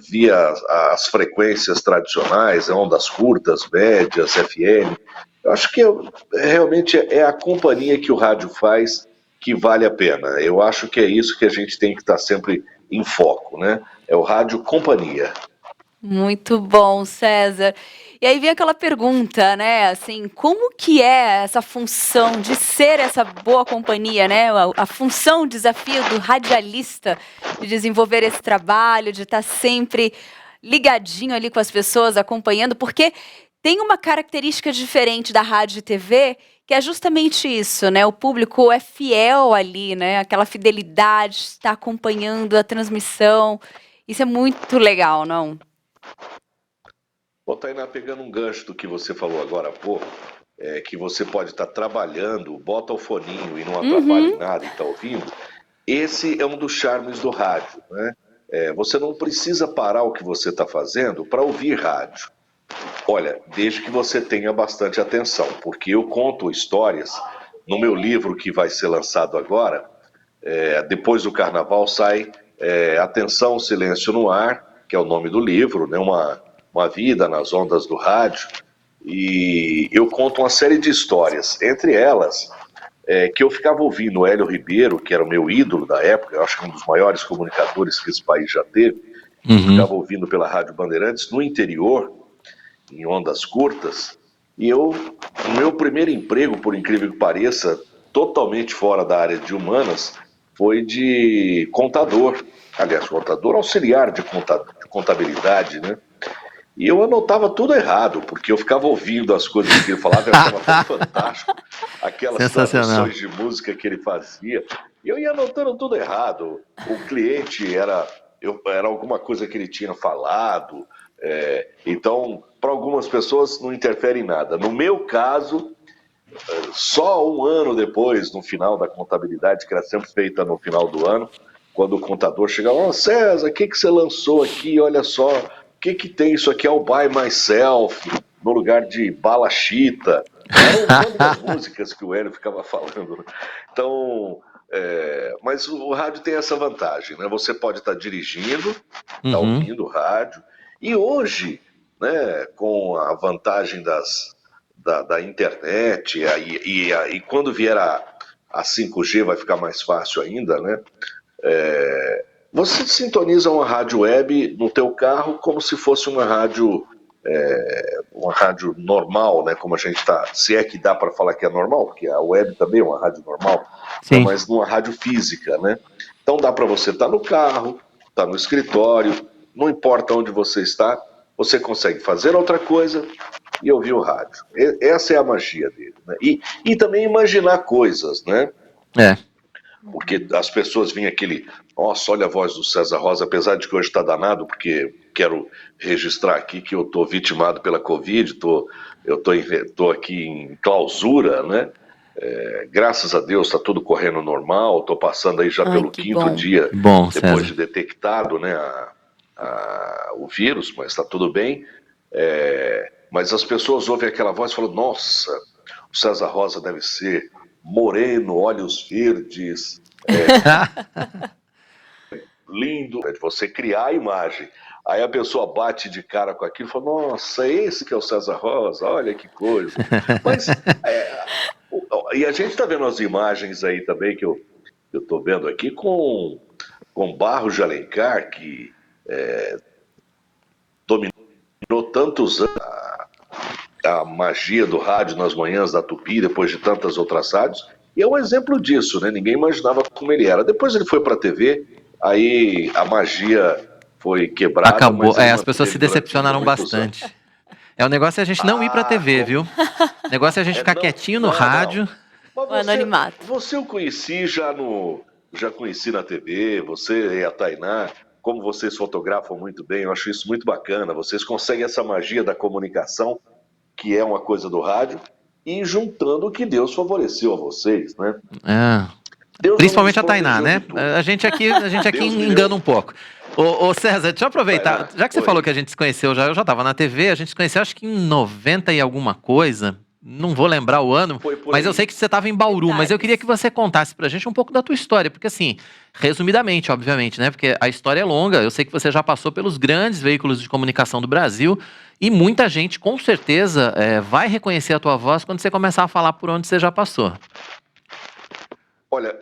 via as frequências tradicionais, ondas curtas, médias, FM. Eu acho que realmente é a companhia que o rádio faz que vale a pena. Eu acho que é isso que a gente tem que estar sempre em foco, né? É o rádio companhia. Muito bom, César. E aí vem aquela pergunta, né? Assim, como que é essa função de ser essa boa companhia, né? A função, o desafio do radialista de desenvolver esse trabalho, de estar sempre ligadinho ali com as pessoas, acompanhando, porque tem uma característica diferente da rádio e TV, que é justamente isso, né? O público é fiel ali, né? Aquela fidelidade, está acompanhando a transmissão. Isso é muito legal, não? Bom, Tainá, pegando um gancho do que você falou agora há pouco, que você pode estar trabalhando, bota o foninho e não atrapalha em nada e está ouvindo, esse é um dos charmes do rádio, né? Você não precisa parar o que você está fazendo para ouvir rádio. Olha, desde que você tenha bastante atenção, porque eu conto histórias no meu livro que vai ser lançado agora, depois do carnaval sai Atenção, Silêncio no Ar, que é o nome do livro, né? Uma vida nas ondas do rádio, e eu conto uma série de histórias, entre elas que eu ficava ouvindo o Hélio Ribeiro, que era o meu ídolo da época, eu acho que um dos maiores comunicadores que esse país já teve, ficava ouvindo pela Rádio Bandeirantes no interior, em ondas curtas, e o meu primeiro emprego, por incrível que pareça, totalmente fora da área de humanas, foi de contador, aliás, contador auxiliar de contabilidade, né? E eu anotava tudo errado, porque eu ficava ouvindo as coisas que ele falava, eu achava tão fantástico, aquelas traduções de música que ele fazia, e eu ia anotando tudo errado. O cliente era alguma coisa que ele tinha falado, então, para algumas pessoas não interfere em nada. No meu caso, só um ano depois, no final da contabilidade, que era sempre feita no final do ano, quando o contador chegava, César, o que você lançou aqui? Olha só, o que tem isso aqui? É o Buy Myself, no lugar de Bala Chita. Era o nome das músicas que o Hélio ficava falando. Então, mas o rádio tem essa vantagem, né? Você pode estar dirigindo, estar ouvindo o rádio, e hoje, né, com a vantagem da internet, e quando vier a 5G vai ficar mais fácil ainda, né? Você sintoniza uma rádio web no teu carro como se fosse uma rádio normal, né? Como a gente está, se é que dá para falar que é normal, porque a web também é uma rádio normal, né? Mas numa rádio física, né? Então dá para você estar no carro, estar no escritório, não importa onde você está, você consegue fazer outra coisa e ouvir o rádio. Essa é a magia dele, né? E também imaginar coisas, né? Porque as pessoas vinham nossa, olha a voz do César Rosa, apesar de que hoje está danado, porque quero registrar aqui que eu estou vitimado pela Covid, estou aqui em clausura, né? Graças a Deus está tudo correndo normal, estou passando aí já pelo quinto dia depois de detectado, né, o vírus, mas está tudo bem. Mas as pessoas ouvem aquela voz e falam, nossa, o César Rosa deve ser moreno, olhos verdes, lindo, é de você criar a imagem. Aí a pessoa bate de cara com aquilo e fala, nossa, esse que é o César Rosa, olha que coisa. Mas, e a gente está vendo as imagens aí também, que eu estou vendo aqui, com Barros de Alencar, que dominou tantos anos a magia do rádio nas manhãs da Tupi, depois de tantas outras rádios, e é um exemplo disso, né? Ninguém imaginava como ele era. Depois ele foi para a TV, aí a magia foi quebrada. Acabou, as pessoas se decepcionaram bastante. O negócio é a gente não ir para a TV, viu? O negócio é a gente ficar quietinho no rádio. O anonimato. Você eu conheci já conheci na TV, você e a Tainá, como vocês fotografam muito bem, eu acho isso muito bacana. Vocês conseguem essa magia da comunicação, que é uma coisa do rádio, e juntando o que Deus favoreceu a vocês, né? Principalmente a Tainá, né? A gente aqui engana um pouco. Ô César, deixa eu aproveitar, já que você falou que a gente se conheceu, eu já estava na TV, a gente se conheceu acho que em 90 e alguma coisa, não vou lembrar o ano, mas eu sei que você estava em Bauru, mas eu queria que você contasse pra gente um pouco da tua história, porque assim, resumidamente, obviamente, né? Porque a história é longa, eu sei que você já passou pelos grandes veículos de comunicação do Brasil, e muita gente, com certeza, vai reconhecer a tua voz quando você começar a falar por onde você já passou. Olha,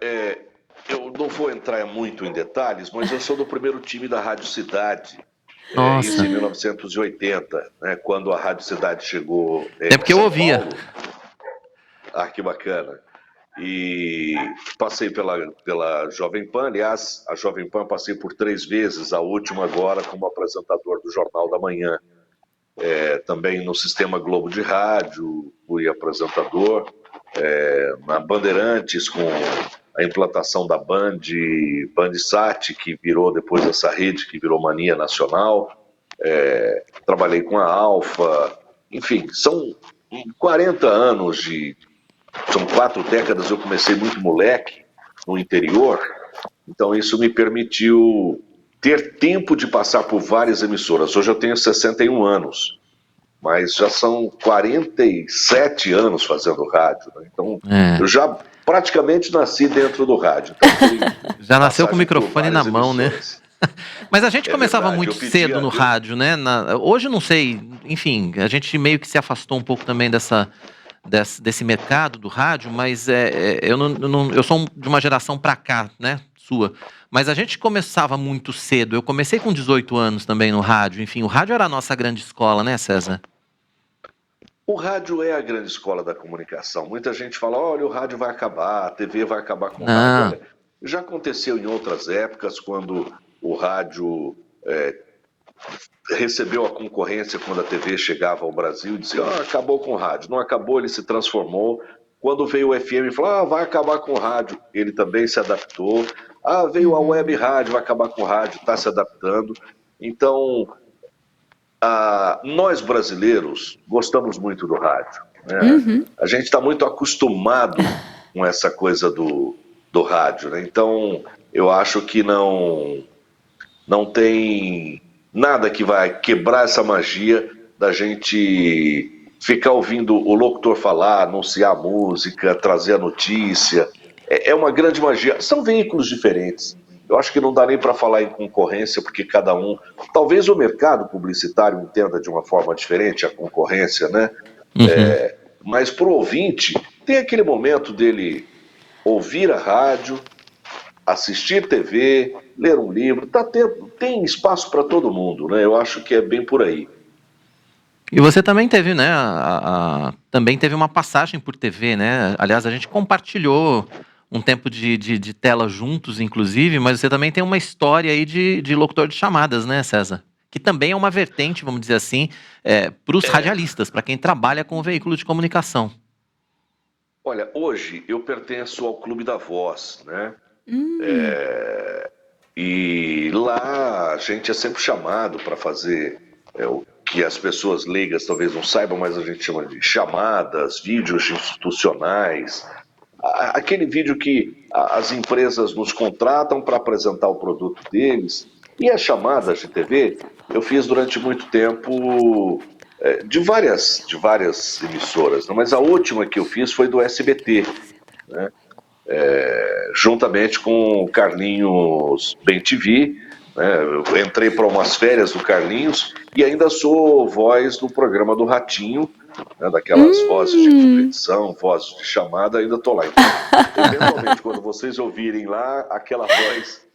eu não vou entrar muito em detalhes, mas eu sou do primeiro time da Rádio Cidade. Isso em 1980, né, quando a Rádio Cidade chegou em porque eu ouvia. Paulo. Que bacana. E passei pela Jovem Pan, aliás, a Jovem Pan passei por 3 vezes, a última agora como apresentador do Jornal da Manhã. Também no Sistema Globo de Rádio, fui apresentador. Na Bandeirantes, com a implantação da Bandsat, que virou depois essa rede, que virou Mania Nacional. Trabalhei com a Alfa, enfim, são 40 anos são 4 décadas, eu comecei muito moleque no interior, então isso me permitiu ter tempo de passar por várias emissoras. Hoje eu tenho 61 anos, mas já são 47 anos fazendo rádio, né? Então eu já praticamente nasci dentro do rádio. Então, já nasceu com o microfone na mão, né? Mas a gente começava muito cedo no rádio, né? Hoje não sei, enfim, a gente meio que se afastou um pouco também desse mercado do rádio, mas eu sou de uma geração pra cá, né? Sua. Mas a gente começava muito cedo. Eu comecei com 18 anos também no rádio. Enfim, o rádio era a nossa grande escola, né, César? O rádio é a grande escola da comunicação. Muita gente fala, olha, o rádio vai acabar, a TV vai acabar com o rádio. Olha, já aconteceu em outras épocas, quando o rádio recebeu a concorrência, quando a TV chegava ao Brasil e dizia, acabou com o rádio. Não acabou, ele se transformou. Quando veio o FM e falou, vai acabar com o rádio, ele também se adaptou. Veio a web rádio, vai acabar com o rádio, está se adaptando. Então, nós brasileiros gostamos muito do rádio, né? A gente está muito acostumado com essa coisa do rádio, né? Então eu acho que não tem nada que vai quebrar essa magia da gente ficar ouvindo o locutor falar, anunciar a música, trazer a notícia. É uma grande magia. São veículos diferentes. Eu acho que não dá nem para falar em concorrência, porque cada um... Talvez o mercado publicitário entenda de uma forma diferente a concorrência, né? Mas para o ouvinte, tem aquele momento dele ouvir a rádio, assistir TV, ler um livro. Tem espaço para todo mundo, né? Eu acho que é bem por aí. E você também teve, né? Também teve uma passagem por TV, né? Aliás, a gente compartilhou um tempo de tela juntos, inclusive, mas você também tem uma história aí de locutor de chamadas, né, César? Que também é uma vertente, vamos dizer assim, para os radialistas, para quem trabalha com o veículo de comunicação. Olha, hoje eu pertenço ao Clube da Voz, né? E lá a gente é sempre chamado para fazer o que as pessoas leigas talvez não saibam, mas a gente chama de chamadas, vídeos institucionais. Aquele vídeo que as empresas nos contratam para apresentar o produto deles. E as chamadas de TV, eu fiz durante muito tempo de várias emissoras, né? Mas a última que eu fiz foi do SBT, né? Juntamente com o Carlinhos BemTV, né? Eu entrei para umas férias do Carlinhos e ainda sou voz do programa do Ratinho, né? Daquelas vozes de competição, vozes de chamada, ainda estou lá. Então, eventualmente, quando vocês ouvirem lá, aquela voz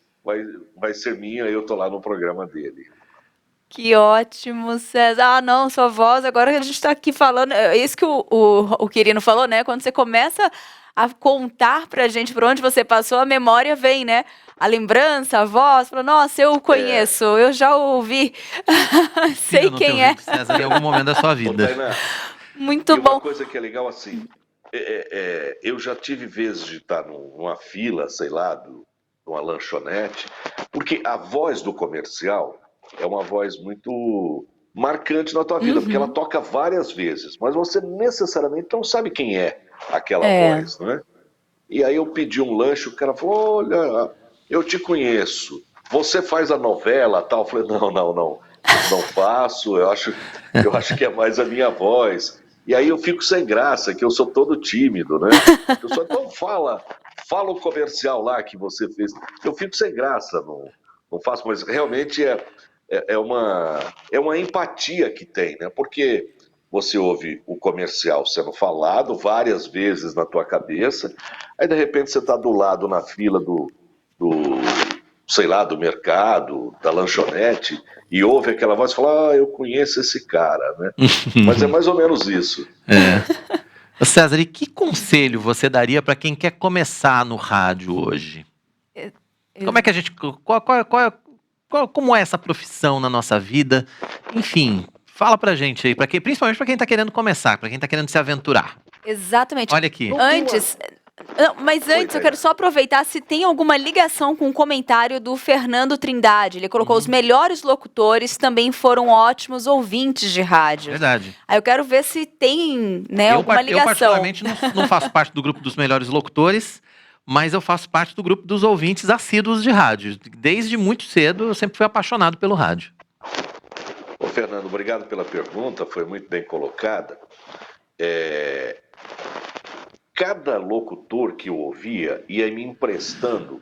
vai ser minha, eu estou lá no programa dele. Que ótimo, César. Não, sua voz, agora que a gente está aqui falando, é isso que o Quirino falou, né? Quando você começa a contar pra gente por onde você passou, a memória vem, né? A lembrança, a voz, fala, nossa, eu conheço, eu já ouvi, sei quem é. César, em algum momento da sua vida. Muito e bom. Uma coisa que é legal assim, eu já tive vezes de estar numa fila, sei lá, numa lanchonete, porque a voz do comercial é uma voz muito marcante na tua vida, porque ela toca várias vezes, mas você necessariamente não sabe quem é aquela voz, né? E aí eu pedi um lanche, o cara falou, olha, eu te conheço, você faz a novela tal? Eu falei, não faço, eu acho que é mais a minha voz. E aí eu fico sem graça, que eu sou todo tímido, né? Eu só, então fala o comercial lá que você fez. Eu fico sem graça, não faço, mas realmente é uma empatia que tem, né? Porque você ouve o comercial sendo falado várias vezes na tua cabeça, aí de repente você está do lado na fila do mercado, da lanchonete, e ouve aquela voz e fala, eu conheço esse cara, né? Mas é mais ou menos isso. César, e que conselho você daria para quem quer começar no rádio hoje? Como é que a gente... como é essa profissão na nossa vida? Enfim, fala pra gente aí, principalmente para quem tá querendo começar, para quem tá querendo se aventurar. Exatamente. Olha aqui. Antes eu quero só aproveitar se tem alguma ligação com o comentário do Fernando Trindade. Ele colocou os melhores locutores também foram ótimos ouvintes de rádio. Verdade. Aí eu quero ver se tem, alguma ligação. Eu particularmente não faço parte do grupo dos melhores locutores, mas eu faço parte do grupo dos ouvintes assíduos de rádio. Desde muito cedo eu sempre fui apaixonado pelo rádio. Ô Fernando, obrigado pela pergunta, foi muito bem colocada. Cada locutor que eu ouvia ia me emprestando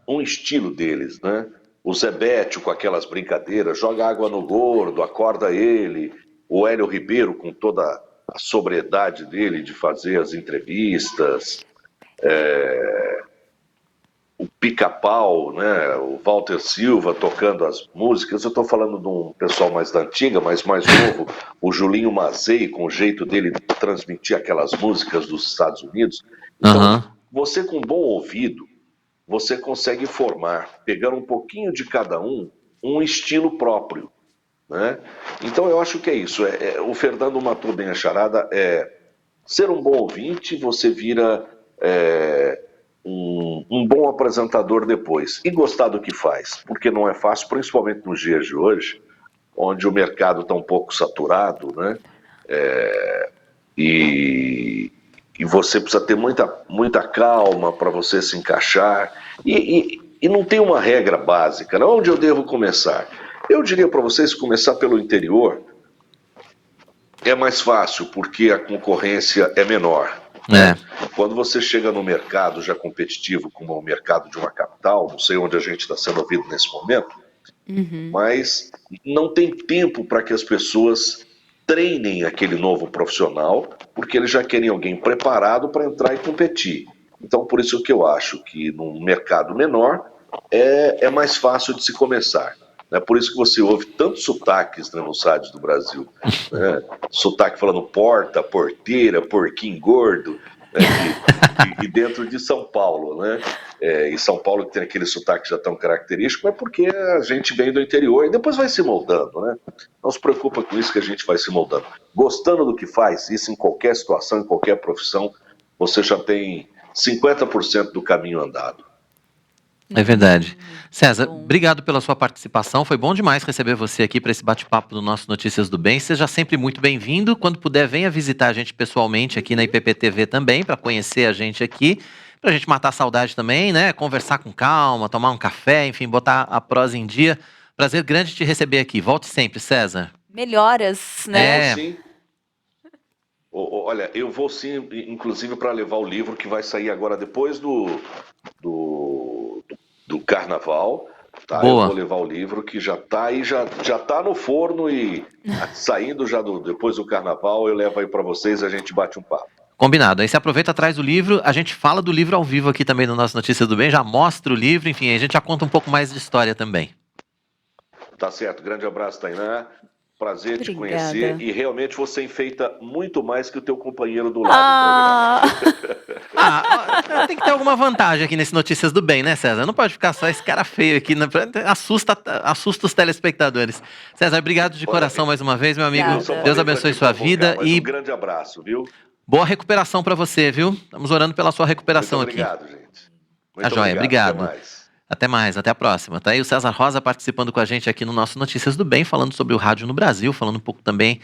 um estilo deles, né? O Zé Bétio com aquelas brincadeiras, joga água no gordo, acorda ele. O Hélio Ribeiro com toda a sobriedade dele de fazer as entrevistas. O Pica-Pau, né? O Walter Silva tocando as músicas. Eu estou falando de um pessoal mais da antiga, mas mais novo. O Julinho Mazei, com o jeito dele de transmitir aquelas músicas dos Estados Unidos. Então, você com bom ouvido, você consegue formar, pegando um pouquinho de cada um estilo próprio, né? Então eu acho que é isso. O Fernando matou bem a charada. Ser um bom ouvinte, você vira... um bom apresentador depois e gostar do que faz, porque não é fácil, principalmente nos dias de hoje, onde o mercado está um pouco saturado, né? E você precisa ter muita calma para você se encaixar e não tem uma regra básica, né? Onde eu devo começar? Eu diria para vocês começar pelo interior é mais fácil porque a concorrência é menor. Quando você chega no mercado já competitivo, como o mercado de uma capital, não sei onde a gente está sendo ouvido nesse momento, mas não tem tempo para que as pessoas treinem aquele novo profissional, porque eles já querem alguém preparado para entrar e competir. Então, por isso que eu acho que num mercado menor é mais fácil de se começar. É por isso que você ouve tantos sotaques, né, nos rádios do Brasil. Né? Sotaque falando porta, porteira, porquinho gordo. Né? E dentro de São Paulo, né? E São Paulo que tem aquele sotaque já tão característico, é porque a gente vem do interior e depois vai se moldando, né? Não se preocupa com isso que a gente vai se moldando. Gostando do que faz, isso em qualquer situação, em qualquer profissão, você já tem 50% do caminho andado. É verdade. César, obrigado pela sua participação. Foi bom demais receber você aqui para esse bate-papo do nosso Notícias do Bem. Seja sempre muito bem-vindo. Quando puder, venha visitar a gente pessoalmente aqui na IPP-TV também, para conhecer a gente aqui, para a gente matar a saudade também, né? Conversar com calma, tomar um café, enfim, botar a prosa em dia. Prazer grande te receber aqui. Volte sempre, César. Melhoras, né? Sim. Olha, eu vou sim, inclusive para levar o livro que vai sair agora depois do Carnaval, tá? Boa. Eu vou levar o livro que já tá aí, já tá no forno e saindo já depois do Carnaval, eu levo aí para vocês, a gente bate um papo. Combinado. Aí você aproveita, atrás do livro, a gente fala do livro ao vivo aqui também no nosso Notícias do Bem, já mostra o livro, enfim, a gente já conta um pouco mais de história também. Tá certo, grande abraço, Tainá. Prazer te conhecer e realmente você enfeita muito mais que o teu companheiro do lado do programa. Tem que ter alguma vantagem aqui nesse Notícias do Bem, né, César? Não pode ficar só esse cara feio aqui, né? assusta os telespectadores. César, obrigado de coração mais uma vez, meu amigo. Deus abençoe sua vida e um grande abraço, viu? Boa recuperação para você, viu? Estamos orando pela sua recuperação muito aqui. Obrigado, gente. Tá joia, obrigado. Até mais, até a próxima. Tá aí o César Rosa participando com a gente aqui no nosso Notícias do Bem, falando sobre o rádio no Brasil, falando um pouco também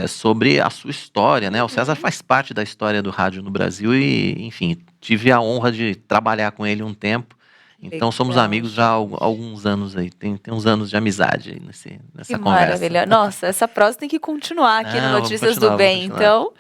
sobre a sua história, né? O César faz parte da história do rádio no Brasil e, enfim, tive a honra de trabalhar com ele um tempo. Então somos amigos já há alguns anos aí, tem uns anos de amizade nessa conversa. Maravilha. Nossa, essa prosa tem que continuar aqui no Não, Notícias vamos do Bem, continuar. então.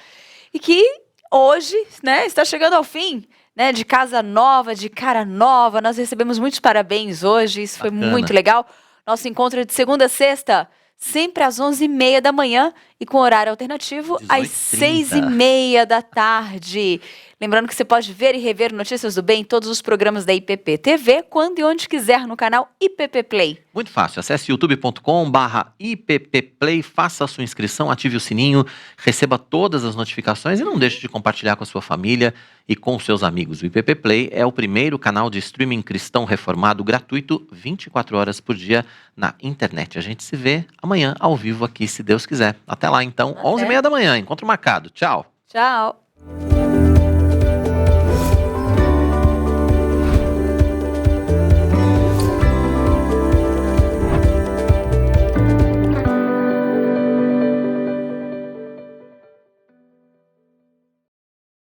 E que hoje, né, está chegando ao fim, né, de casa nova, de cara nova. Nós recebemos muitos parabéns hoje, isso foi muito legal. Nosso encontro é de segunda a sexta, sempre às 11h30 da manhã e com horário alternativo às 6h30 da tarde. Lembrando que você pode ver e rever Notícias do Bem em todos os programas da IPP TV, quando e onde quiser no canal IPP Play. Muito fácil, acesse youtube.com/IPPplay, faça a sua inscrição, ative o sininho, receba todas as notificações e não deixe de compartilhar com a sua família e com seus amigos. O IPP Play é o primeiro canal de streaming cristão reformado gratuito 24 horas por dia na internet. A gente se vê amanhã ao vivo aqui, se Deus quiser. Até lá então, 11h30 da manhã, encontro marcado. Tchau. Tchau.